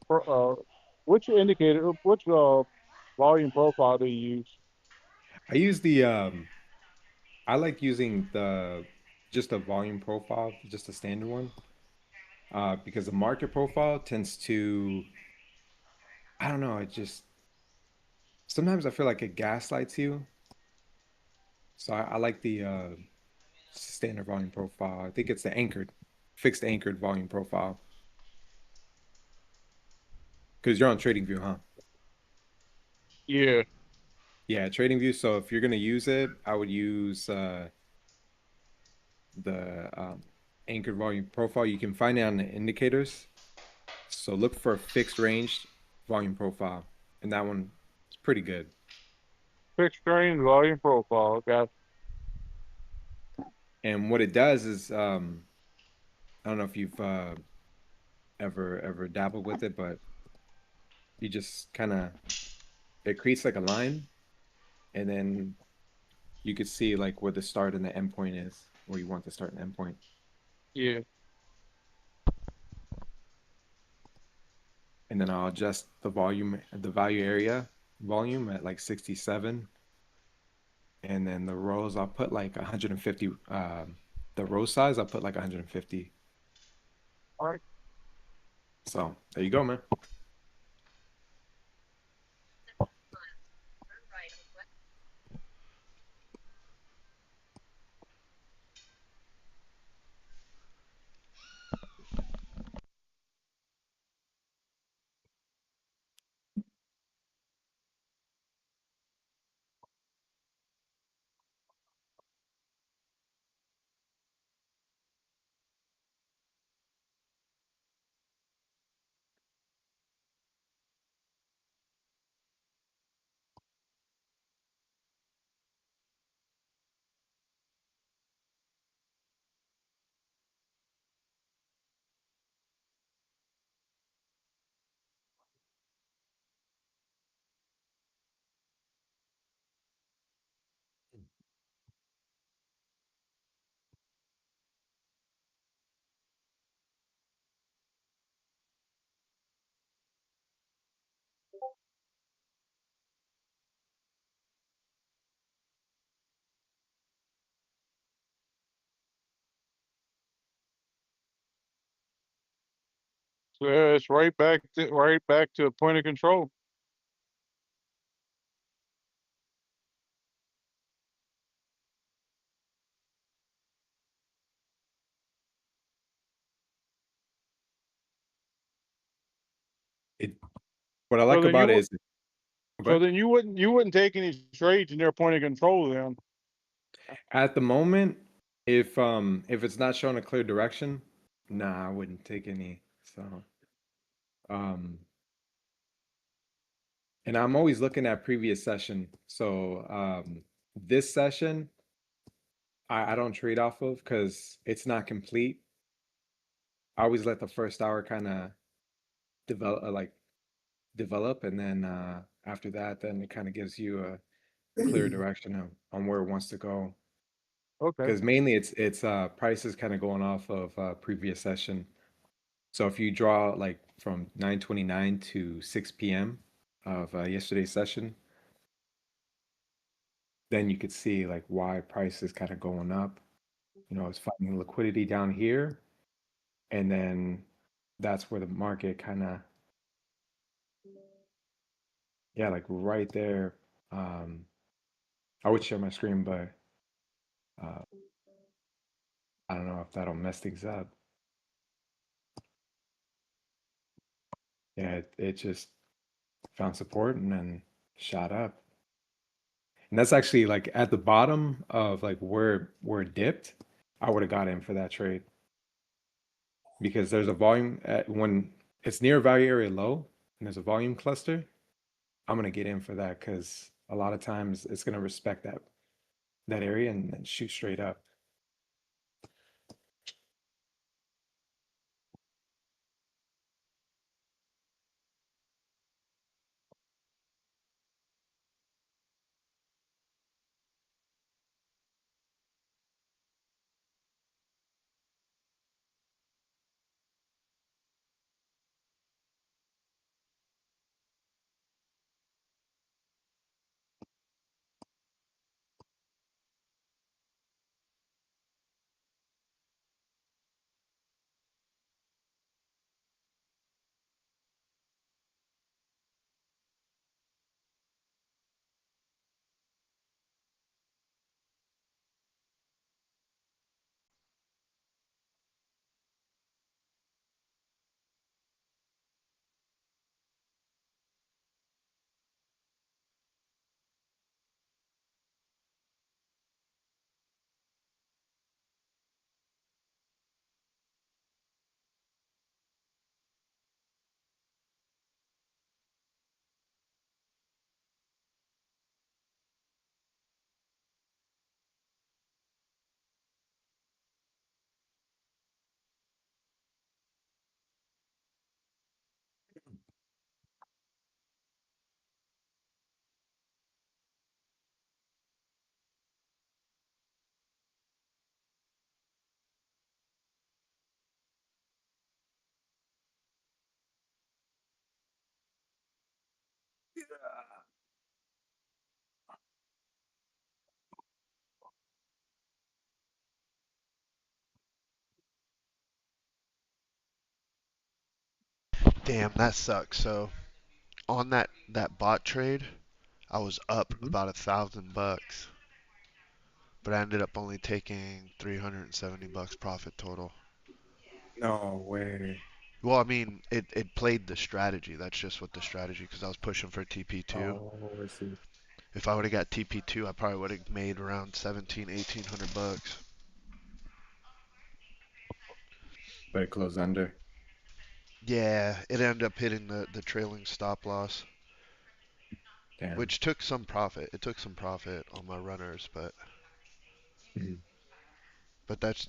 For, which indicator? Which volume profile do you use? I use I like using the just a volume profile, just a standard one. Because the market profile tends to, I don't know, it just sometimes I feel like it gaslights you. So I like the standard volume profile. I think it's the fixed anchored volume profile. Because you're on TradingView, huh? Yeah. Yeah, TradingView. So if you're gonna use it, I would use the anchored volume profile. You can find it on the indicators. So look for a fixed range volume profile, and that one is pretty good. Fixed range volume profile. Got And what it does is, I don't know if you've ever dabbled with it, but you just kind of it creates like a line, and then you could see like where the start and the end point is, where you want the start and end point. yeah. And then I'll adjust the volume, the value area volume at like 67. And then the rows, I'll put like 150. The row size, I'll put like 150. All right. So there you go, man. So it's right back to a point of control. It what I So like then you about it would is so but then you wouldn't take any trades in their point of control then. at the moment, if it's not showing a clear direction, nah, I wouldn't take any. So um and I'm always looking at previous session. So this session I don't trade off of because it's not complete. I always let the first hour kind of develop develop and then after that then it kind of gives you a clear direction on where it wants to go. Okay. Because mainly it's prices kind of going off of previous session. So if you draw like from 9:29 to 6 p.m. of yesterday's session, then you could see like why price is kind of going up. You know, it's finding liquidity down here, and then that's where the market kind of, yeah, like right there. Um, I would share my screen, but uh, I don't know if that'll mess things up. Yeah, it just found support and then shot up. And that's actually like at the bottom of like where it dipped. I would have got in for that trade because there's a volume at when it's near value area low and there's a volume cluster. I'm gonna get in for that because a lot of times it's gonna respect that area and then shoot straight up. Damn, that sucks. So on that bot trade, I was up Mhm. about $1,000, but I ended up only taking $370 profit total. No way. Well, I mean, it played the strategy. That's just what the strategy, because I was pushing for TP2. Oh, I see. If I would have got TP2, I probably would have made around 1,800 bucks. But it closed under. Yeah, it ended up hitting the trailing stop loss, Damn. which took some profit. It took some profit on my runners, but Mhm. that's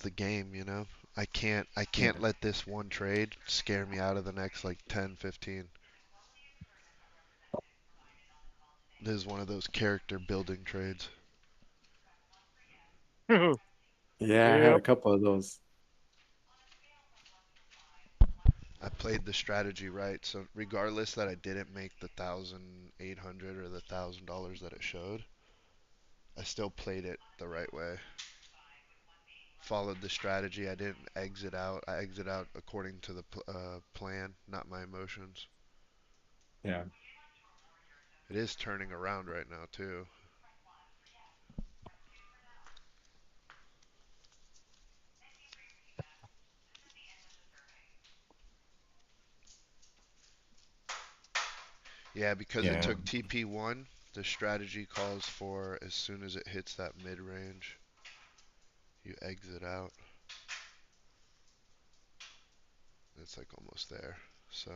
the game, you know. I can't Yeah. let this one trade scare me out of the next like 10, 15. This is one of those character building trades. Yeah, I had a Yep. couple of those. I played the strategy right. So regardless that I didn't make the 1,800 or the $1,000 that it showed, I still played it the right way. Followed the strategy. I didn't exit out. I exit out according to the plan, not my emotions. Yeah. It is turning around right now too. Yeah, because it Yeah. took TP1, the strategy calls for as soon as it hits that mid-range, you exit out. It's like almost there. So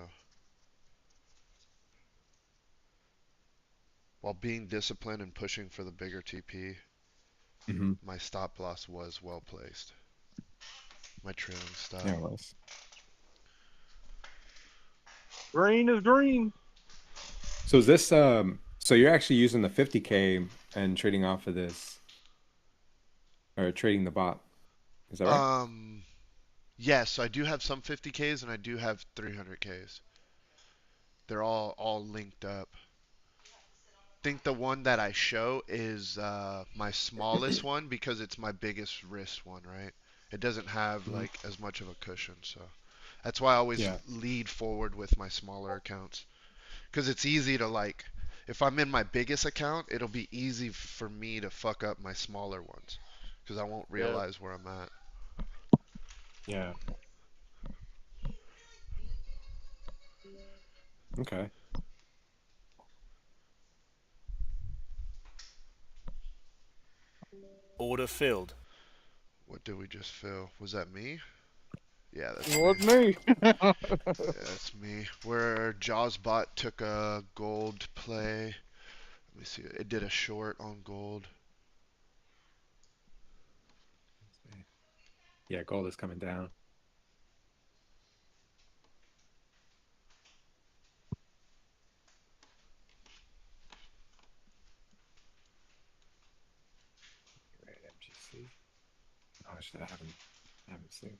while being disciplined and pushing for the bigger TP, Hmm. my stop loss was well placed. My trailing stop. Yeah, it was. Green is green. So is this so you're actually using the 50K and trading off of this or trading the bot. Is that right? Yes, so I do have some 50Ks and I do have 300Ks. They're all linked up. Think the one that I show is my smallest one because it's my biggest risk one, right? It doesn't have Mhm. like as much of a cushion, so that's why I always Yeah. lead forward with my smaller accounts because it's easy to like if I'm in my biggest account, it'll be easy for me to fuck up my smaller ones because I won't Yeah. realize where I'm at. Yeah. Okay. Order filled. What did we just fill? Was that me? Yeah, that's It me. was me. Yeah, that's me. Where Jawsbot took a gold play. Let me see. It did a short on gold. Yeah, gold is coming down. Right, MGC. Oh, shit, I haven't seen.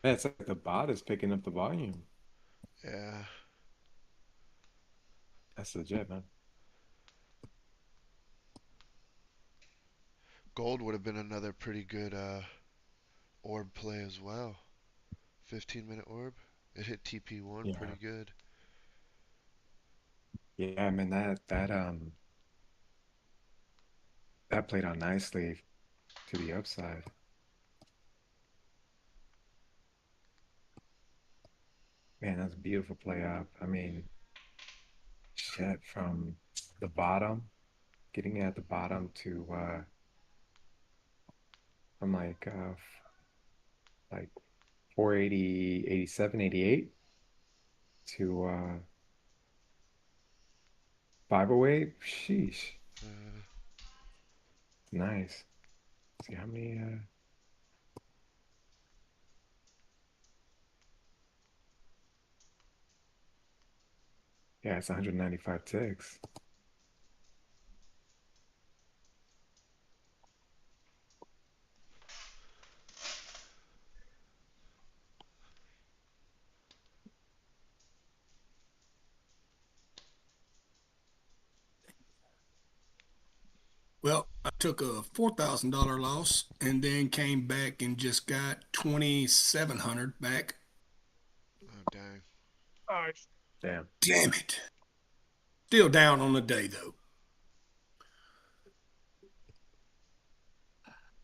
Man, it's like the bot is picking up the volume. Yeah. That's legit, man. Gold would have been another pretty good orb play as well. 15-minute orb. It hit TP1 Yeah. pretty good. Yeah, I mean that played out nicely to the upside. Man, that's a beautiful play up. I mean, shit, from the bottom, getting at the bottom to from like 480, 87, 88 to 508. Sheesh. Uh, Nice. See how many yeah, it's 195 ticks. Well, I took a $4,000 loss and then came back and just got 2,700 back. oh dang. Nice. Damn. Damn it. Still down on the day though.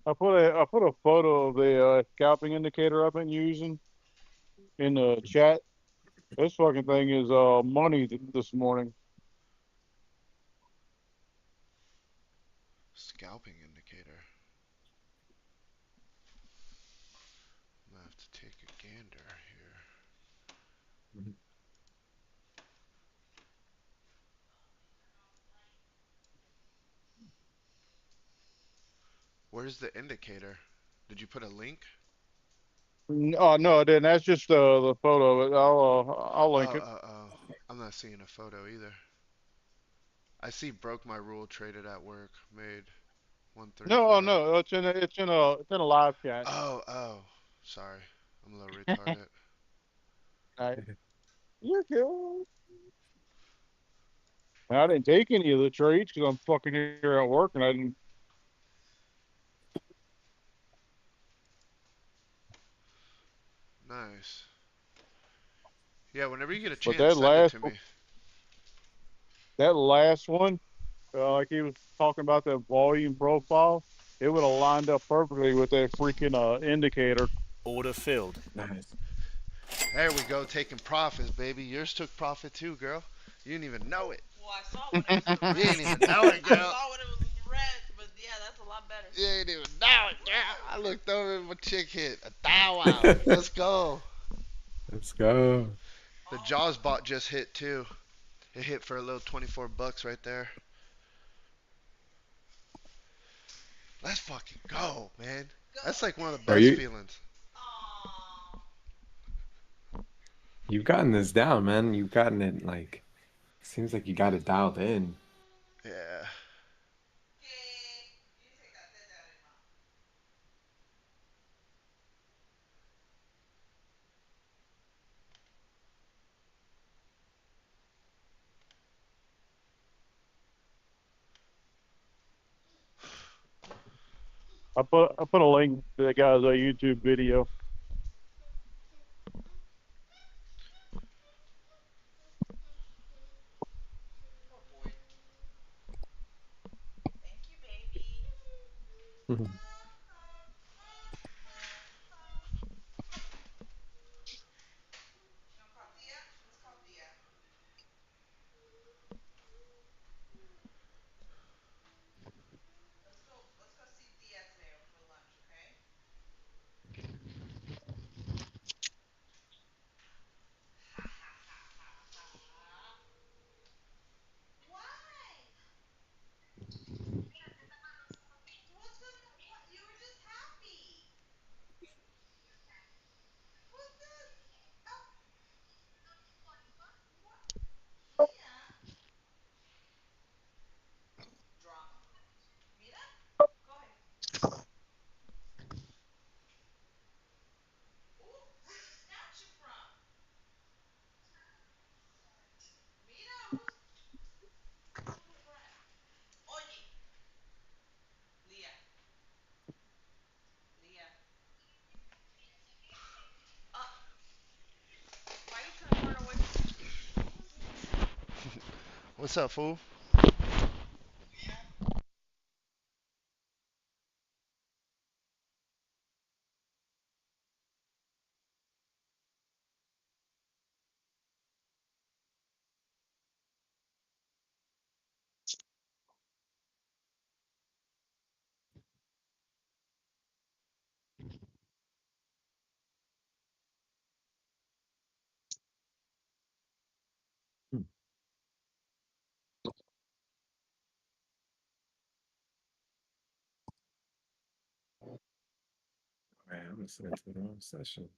I put a photo of the scalping indicator I've been using in the chat. This fucking thing is money this morning. Scalping indicator. I'm gonna have to take a gander here. Mhm. Where's the indicator? Did you put a link? Oh no, I didn't. That's just the photo of it. I'll Oh, link it. oh, oh. I'm not seeing a photo either. I see broke my rule, traded at work, made No, oh 135. no, it's in a live chat. Oh, oh. Sorry. I'm a little retarded. Right. You're good. I didn't take any of the trades because I'm fucking here at work and I didn't. Nice. Yeah, whenever you get a But chance, send it to me. that last one, like he was talking about the volume profile, it would have lined up perfectly with that freaking indicator. Order filled. Nice. There we go, taking profits, baby. Yours took profit too, girl. You didn't even know it. Well, I saw when it was in the red. You didn't even know it, I girl. saw when it was in the red, but yeah, that's a lot better. You didn't even know it, girl. I looked over and my chick hit a thou out. Let's go. Let's go. The Jaws bot just hit too. It hit for a little 24 bucks right there. Let's fucking go, man. That's like one of the Are best you? feelings. Aww. You've gotten this down, man. You've gotten it like. Seems like you got it dialed in. Yeah. I put a link to the guy's YouTube video. Oh boy. Thank you, baby. You want to call Thea? Let's call Thea. Let's go see Thea today for lunch, okay? Ha ha ha ha ha. Why? What's gonna? What? You were just happy. What's this? Oh. What? Thea. Drama. Mira? Go ahead. Ooh, who did snatch you from? Mira, who's little brat? Oye. Leah. Leah. Why are you trying to run away from me? What's up, fool? Man, I'm listening to the wrong session.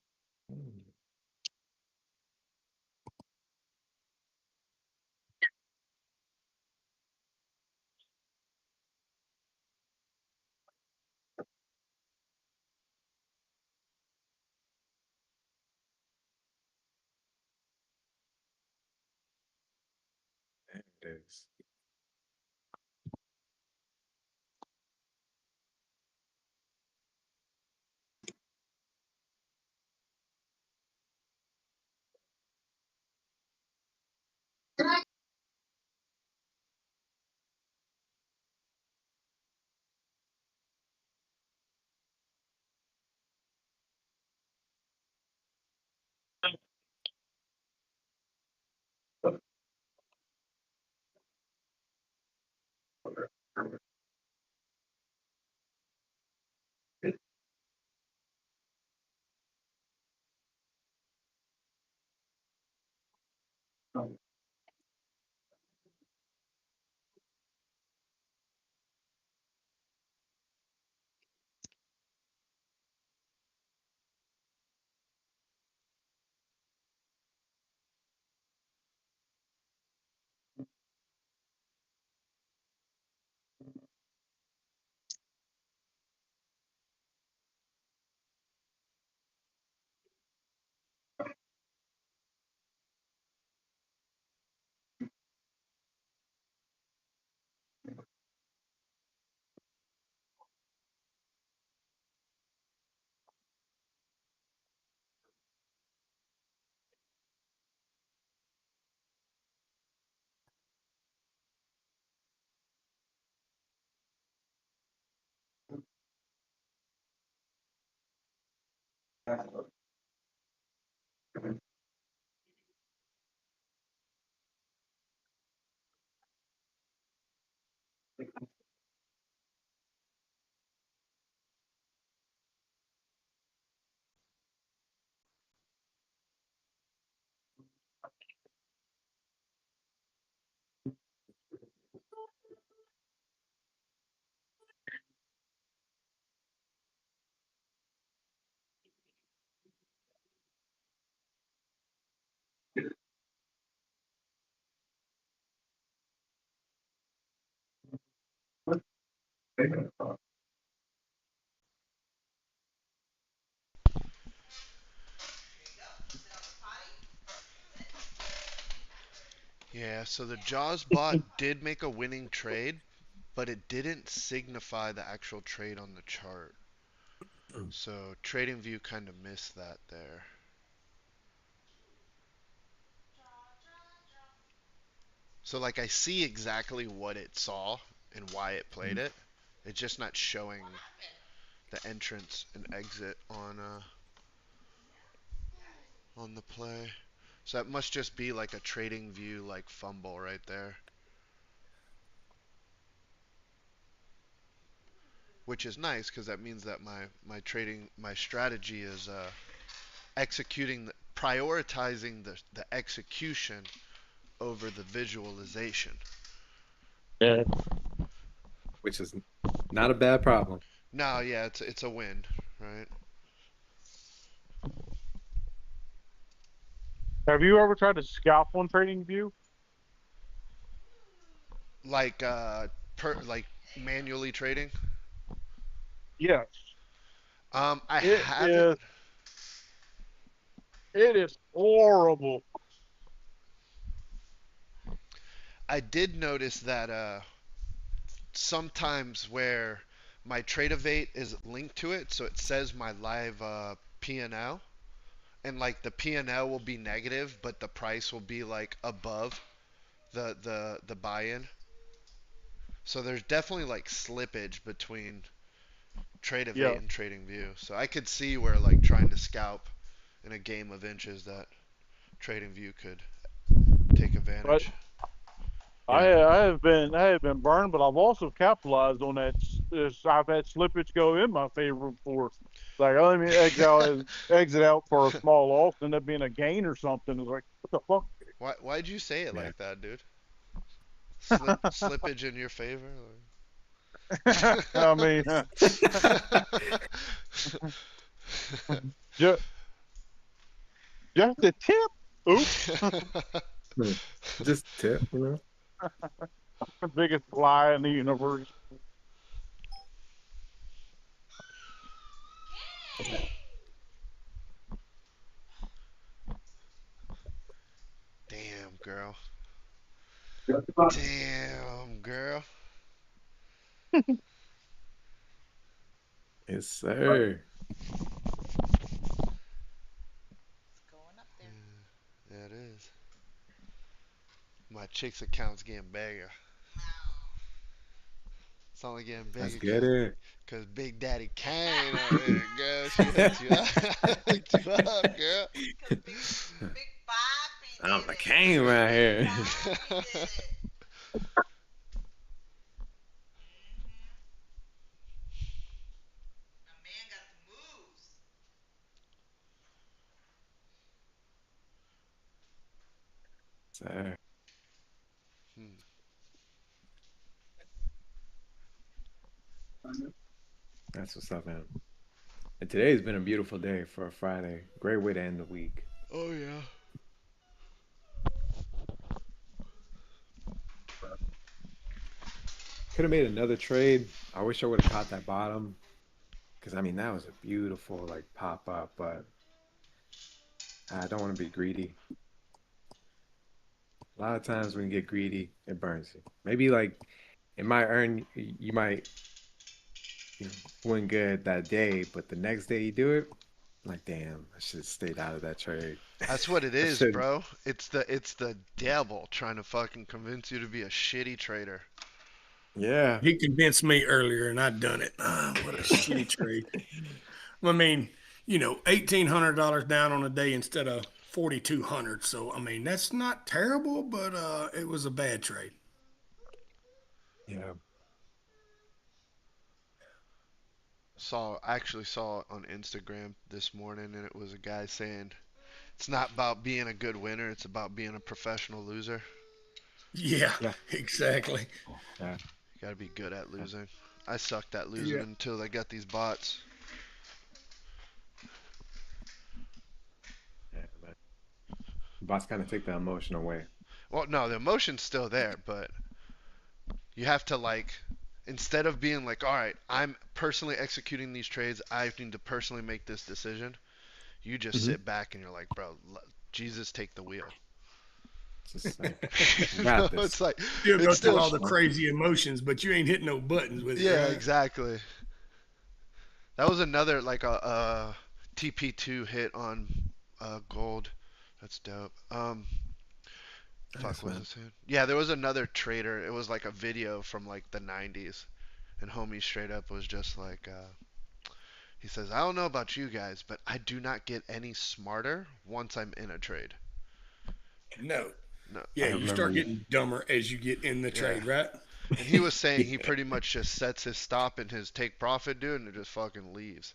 There it is. Yeah, so the Jaws bot did make a winning trade, but it didn't signify the actual trade on the chart. So TradingView kind of missed that there. So like I see exactly what it saw and why it played it. It's just not showing the entrance and exit on the play. So that must just be like a TradingView like fumble right there. Which is nice because that means that my strategy is prioritizing the execution over the visualization. Yeah. Which is not a bad problem. No, yeah, it's a win, right? Have you ever tried to scalp on TradingView? Like like manually trading. Yes. I It haven't. it is horrible. I did notice that sometimes where my Tradevate is linked to it, so it says my live P&L, and like the P&L will be negative, but the price will be like above the buy-in. So there's definitely like slippage between Tradevate Yeah. and TradingView. So I could see where like trying to scalp in a game of inches that TradingView could take advantage. I have been burned, but I've also capitalized on that. I've had slippage go in my favor before. Like, let me exit out for a small loss, end up being a gain or something. It's like, what the fuck? Why'd you say it Yeah. like that, dude? Slippage in your favor? I mean, just a tip. Oops. Just tip, you know. The biggest lie in the universe. Damn, girl. Damn, girl. Yes, sir. Yeah, it is. My chick's account's getting bigger. It's only getting Let's bigger get it. because Big Daddy Kane over here, girl. She hooked you up. Hooked you up, girl. Big Bobby I'm did the it. king right here. Bobby did it. My man got the moves. Sir. Hmm. That's what's up, man. And today's been a beautiful day for a Friday. Great way to end the week. Oh, yeah. Could have made another trade. I wish I would have caught that bottom. Because, I mean, that was a beautiful, like, pop up. But I don't want to be greedy. A lot of times when you get greedy, it burns you. Maybe, like, it might earn, you might win good that day. But the next day you do it, like, damn, I should have stayed out of that trade. That's what it is, shouldn't. bro. It's the devil trying to fucking convince you to be a shitty trader. Yeah. He convinced me earlier, and I'd done it. What a shitty trade. I mean, $1,800 down on a day instead of 4,200. So I mean, that's not terrible, but it was a bad trade. Yeah. I actually saw it on Instagram this morning, and it was a guy saying it's not about being a good winner, it's about being a professional loser. Yeah, Yeah. exactly. Yeah. You gotta be good at losing. I sucked at losing until I got these bots. Yeah, man. Bots kind of take the emotion away. Well, no, the emotion's still there, but you have to like, instead of being like, all right, I'm personally executing these trades, I need to personally make this decision. You just sit back and you're like, bro, Jesus, take the wheel. It's just like, You got know, this. it's like, You'll go it's through still, all the crazy emotions, but you ain't hitting no buttons with it. yeah, right? exactly. That was another like a TP2 hit on gold. That's dope. Fuck, Nice, what was man. I saying? Yeah, there was another trader. It was like a video from like the 90s, and homie straight up was just like, he says, I don't know about you guys, but I do not get any smarter once I'm in a trade. No. No. Yeah, I you remember start getting dumber as you get in the trade, right? And he was saying he pretty much just sets his stop and his take profit, dude, and it just fucking leaves.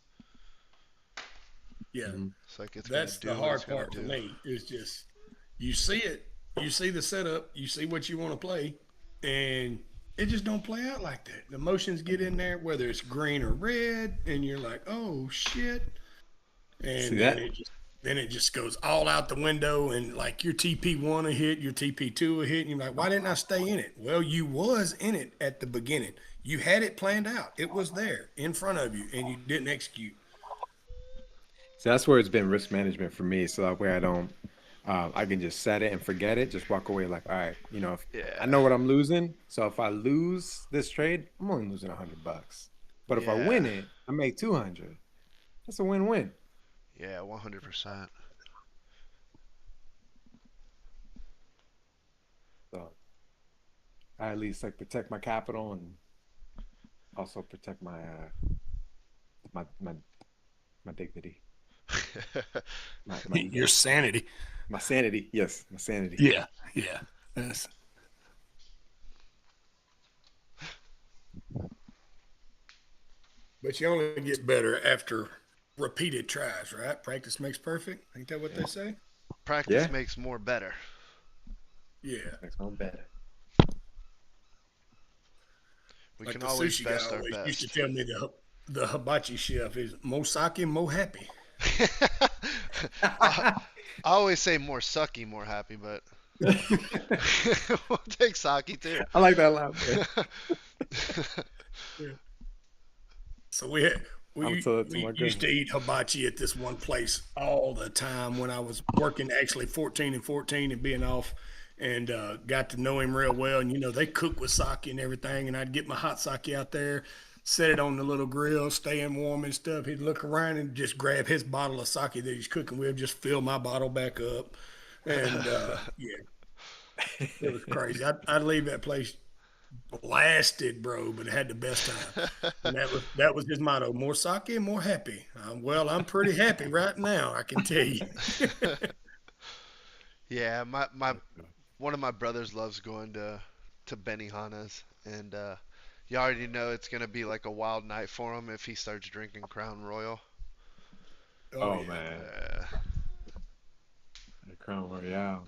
Yeah. It's like it's That's gonna the do what hard it's gonna part for do. me. Is just you see it, you see the setup, you see what you want to play, and it just don't play out like that. The emotions get in there, whether it's green or red, and you're like, oh shit, and See then that? it just goes all out the window, and like your TP1 a hit, your TP2 a hit, and you're like, why didn't I stay in it? Well, you was in it at the beginning. You had it planned out. It was there in front of you, and you didn't execute. So that's where it's been risk management for me. So that way I don't, I can just set it and forget it. Just walk away like, all right, if I know what I'm losing. So if I lose this trade, I'm only losing $100. But if I win it, I make 200. That's a win-win. Yeah, 100%. So I at least like protect my capital and also protect my my dignity. Your sanity. My sanity. Yes, my sanity. Yeah. Yes. But you only get better after repeated tries, right? Practice makes perfect. Ain't that what they say? Practice makes more better. Yeah. Makes one better. We Like can the always sushi best guy our always best. used to tell me the hibachi chef is mo sake, mo happy. I always say more sucky, more happy, but we'll take sake too. I like that a lot. Man. So we tell that to my used to eat hibachi at this one place all the time when I was working actually 14 and 14 and being off, and got to know him real well. And they cook with sake and everything, and I'd get my hot sake out there, set it on the little grill, staying warm and stuff. He'd look around and just grab his bottle of sake that he's cooking with, just fill my bottle back up, and it was crazy. I'd leave that place blasted, bro, but it had the best time. And that was his motto: more sake, more happy. Well, I'm pretty happy right now, I can tell you. Yeah, one of my brothers loves going to Benihana's, and you already know it's gonna be like a wild night for him if he starts drinking Crown Royal. Oh man, the Crown Royale.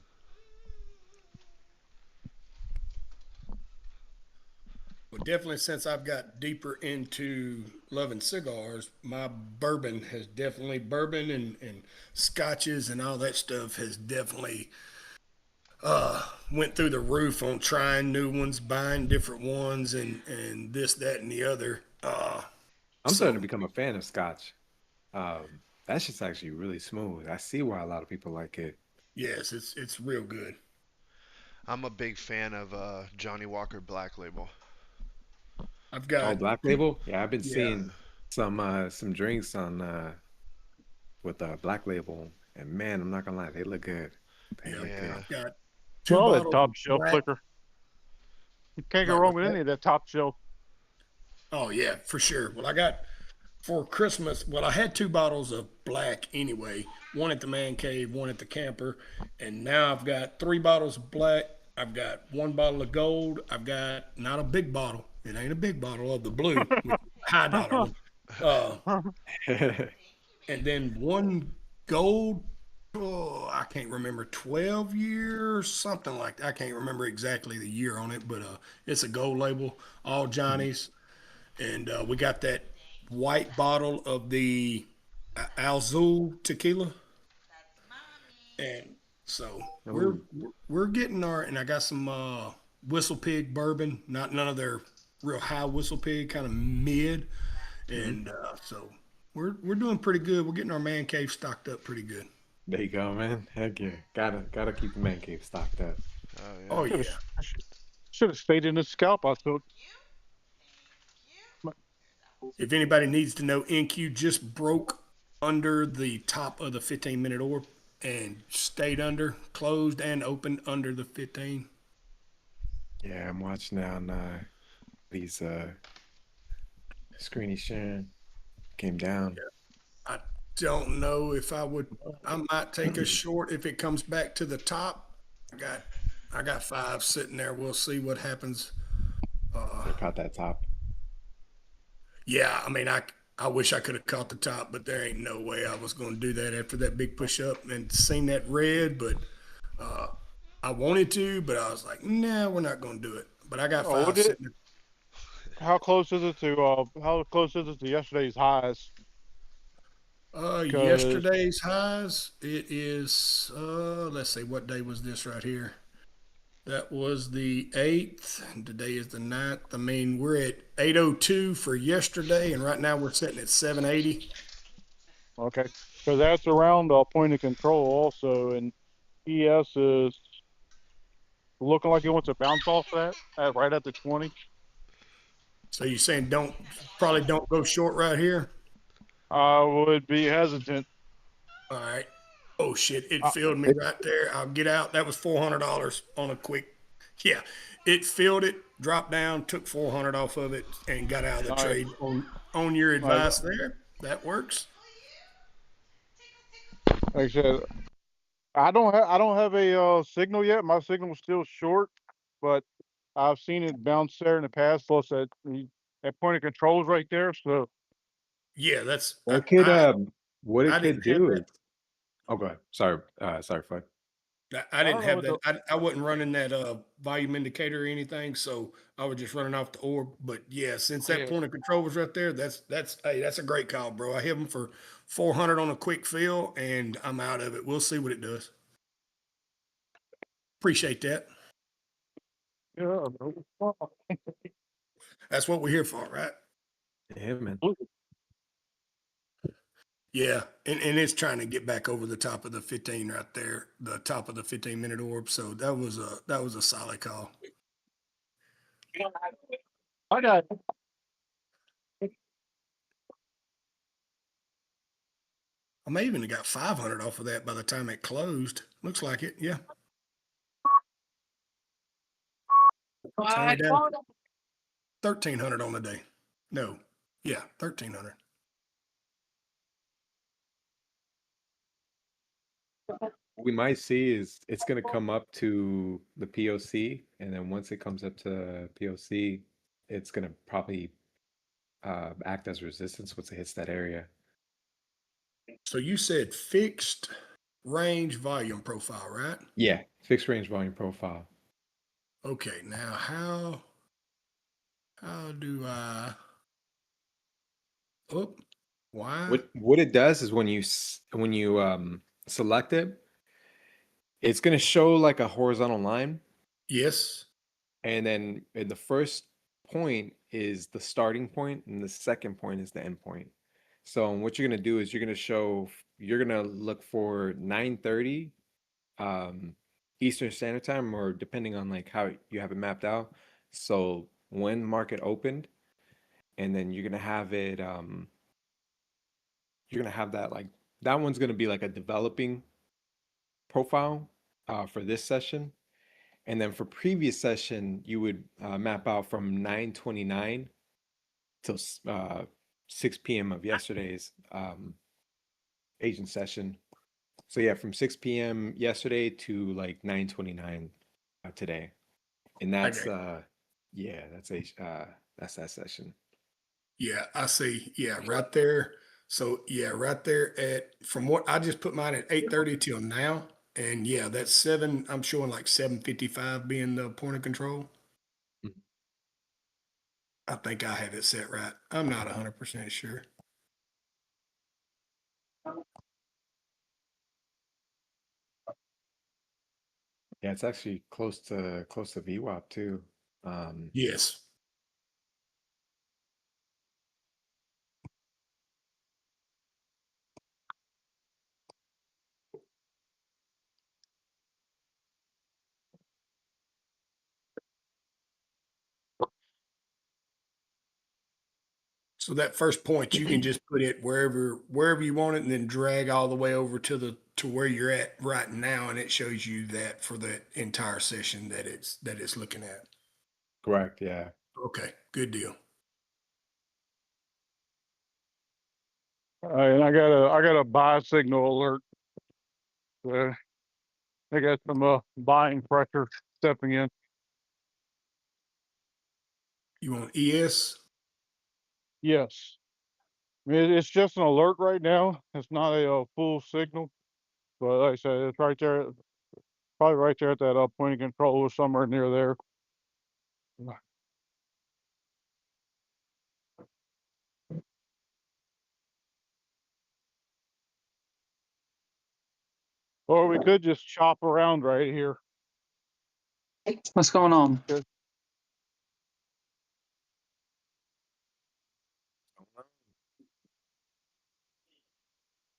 Well, definitely since I've got deeper into loving cigars, my bourbon and scotches and all that stuff has definitely went through the roof on trying new ones, buying different ones, and this, that, and the other. I'm starting to become a fan of Scotch. That's just actually really smooth. I see why a lot of people like it. Yes, it's real good. I'm a big fan of Johnny Walker Black Label. I've got Black Label. Yeah, I've been seeing some drinks on with Black Label, and man, I'm not gonna lie, they look good. They look good. I've got two All that bottles top of shelf black- liquor. You can't go Right, wrong with with that. any of that top shelf. Oh yeah, for sure. Well, I got for Christmas, well, I had 2 bottles of black anyway, one at the man cave, one at the camper, and now I've got 3 bottles of black. I've got 1 bottle of gold. I've got not a big bottle. It ain't a big bottle of the blue, which is a high dollar one. And then 1 gold. Oh, I can't remember 12 years, something like that. I can't remember exactly the year on it, but it's a gold label, all Johnny's, and we got that white bottle of the Alzul tequila, and so we're getting our. And I got some Whistle Pig bourbon, not none of their real high Whistle Pig, kind of mid, and so we're doing pretty good. We're getting our man cave stocked up pretty good. There you go, man. Heck yeah. Gotta keep the man cave stocked up. Oh yeah. Oh yeah. Should have stayed in the scalp. I thought. If anybody needs to know, NQ just broke under the top of the 15-minute orb and stayed under, closed and opened under the 15. Yeah, I'm watching now on these screen he's sharing. Came down. I don't know if I would. I might take a short if it comes back to the top. I got 5 sitting there. We'll see what happens. They caught that top. Yeah, I mean, I wish I could have caught the top, but there ain't no way I was going to do that after that big push up and seen that red. But I wanted to, but I was like, nah, we're not going to do it. But I got 5 sitting. How close is it to yesterday's highs? Yesterday's highs, it is, let's see, what day was this right here? That was the 8th, and today is the 9th. I mean, we're at 802 for yesterday, and right now we're sitting at 780. Okay, because that's around point of control also, and ES is looking like it wants to bounce off that right at the 20. So you're saying probably don't go short right here? I would be hesitant. All right. Oh shit! It filled me right there. I'll get out. That was $400 on a quick. Yeah, it filled it, dropped down, took 400 off of it, and got out of the trade. On your advice there, that works. Like I said, I don't have a signal yet. My signal's still short, but I've seen it bounce there in the past. Plus that point of control is right there. So yeah, that's what it could do is. Oh, go ahead. Sorry, Fud. I didn't have that. I wasn't running that volume indicator or anything, so I was just running off the orb. But yeah, since that point of control was right there, that's a great call, bro. I hit him for 400 on a quick fill, and I'm out of it. We'll see what it does. Appreciate that. Yeah, that's what we're here for, right? Yeah, man. Yeah, and it's trying to get back over the top of the 15 right there, the top of the 15-minute orb. So that was a solid call. I got I may even have got 500 off of that by the time it closed. Looks like it, yeah. 1,300 on the day. No, yeah, 1,300. What we might see is it's going to come up to the POC, and then once it comes up to POC, it's going to probably act as resistance once it hits that area. So you said fixed range volume profile, right? Yeah, fixed range volume profile. Okay, now how do I? Oh, why? What it does is when you select it, it's going to show like a horizontal line. Yes. And then the first point is the starting point, and the second point is the end point. So what you're going to do is you're going to look for 9:30 Eastern Standard Time, or depending on like how you have it mapped out. So when market opened, and then you're going to have it you're going to have that, like, that one's going to be like a developing profile for this session. And then for previous session, you would map out from 9:29 till 6 p.m. of yesterday's agent session. So yeah, from 6 p.m. yesterday to like 9:29 today, and that's Okay. yeah, that's that session. Yeah, I see. Yeah, right there. So yeah, right there at from what I just put mine at 8:30 till now. And yeah, that's seven. I'm showing like 7:55 being the point of control. Mhm. I think I have it set right. I'm not 100% sure. Yeah, it's actually close to VWAP too. Yes. So that first point, you can just put it wherever you want it, and then drag all the way over to where you're at right now, and it shows you that for the entire session that it's looking at. Correct. Yeah. Okay, good deal. And I got a buy signal alert. I got some buying pressure stepping in. You want ES? Yes. I mean, it's just an alert right now. It's not a full signal, but like I said, it's right there, probably right there at that point of control or somewhere near there. Or we could just chop around right here. What's going on?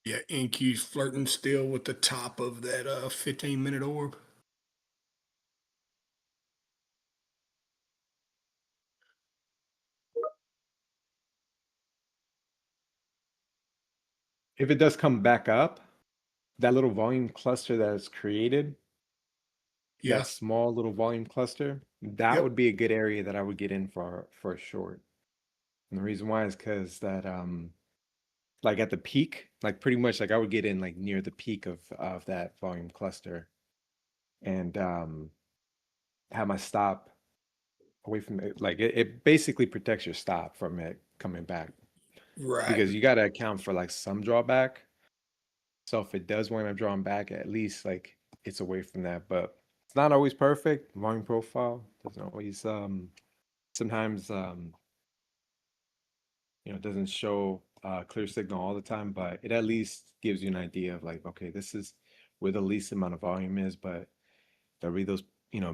Yeah, NQ's flirting still with the top of that 15-minute orb. If it does come back up, that little volume cluster that is created, Yeah. that small little volume cluster, that Yep. would be a good area that I would get in for a short. And the reason why is because that like at the peak, like pretty much like I would get in like near the peak of that volume cluster, and have my stop away from it. Like it basically protects your stop from it coming back, Right. because you got to account for like some drawback. So if it does wind up drawing back, at least like it's away from that. But it's not always perfect. Volume profile doesn't always sometimes it doesn't show clear signal all the time, but it at least gives you an idea of like, okay, this is where the least amount of volume is, but there'll be those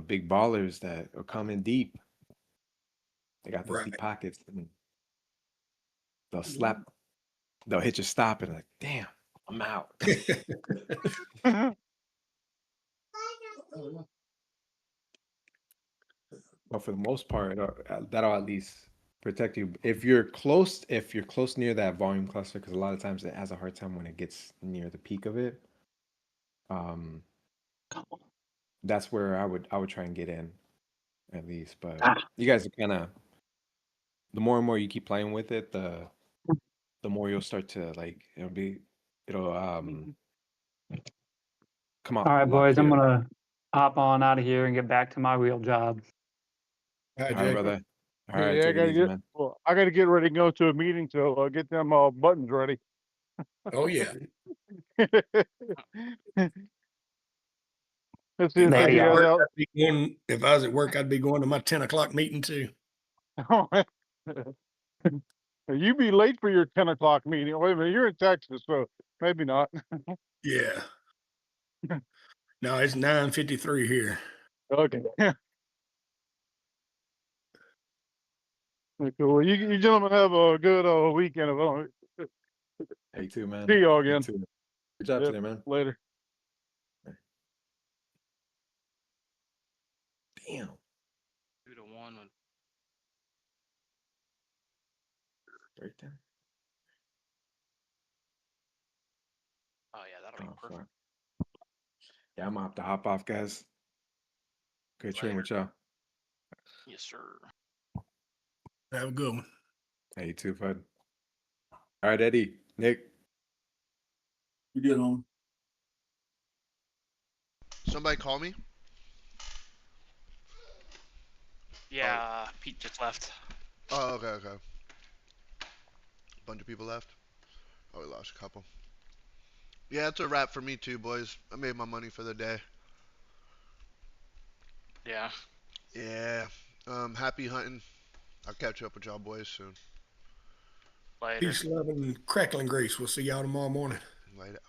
big ballers that are coming deep. They got those Right. deep pockets, and they'll hit your stop and like, damn, I'm out. But for the most part, that'll at least protect you. If you're close near that volume cluster, because a lot of times it has a hard time when it gets near the peak of it. That's where I would try and get in, at least. But you guys are kind of, the more and more you keep playing with it, the more you'll start to like it'll come out. All right, a lot boys, I'm clearer. gonna hop on out of here and get back to my real job. All right, All right, Jake. brother. All right, Yeah, take it easy, man. I gotta get ready to go to a meeting, so get them buttons ready. Oh yeah. Let's see If if I There you you guys are. out. if I was at work, I'd be going to my 10 o'clock meeting too. You be late for your 10 o'clock meeting. Wait a minute, you're in Texas, so maybe not. Yeah. No, it's 9:53 here. Okay. Cool. You gentlemen have a good weekend. Hey, too, man. See y'all You again. too. Good job Yep, today, man. later. Damn. 2-1. Right there. Oh yeah, that'll be Oh, perfect. fuck. Yeah, I'm gonna have to hop off, guys. Good train with y'all. Yes, sir. Have a good one. Hey, you too, bud. All right, Eddie, Nick. You get on. Somebody call me. Yeah, Pete just left. Oh, okay. Bunch of people left. Oh, we lost a couple. Yeah, it's a wrap for me too, boys. I made my money for the day. Yeah. Yeah. Happy hunting. I'll catch up with y'all boys soon. Later. Peace, love, and crackling grease. We'll see y'all tomorrow morning. Later.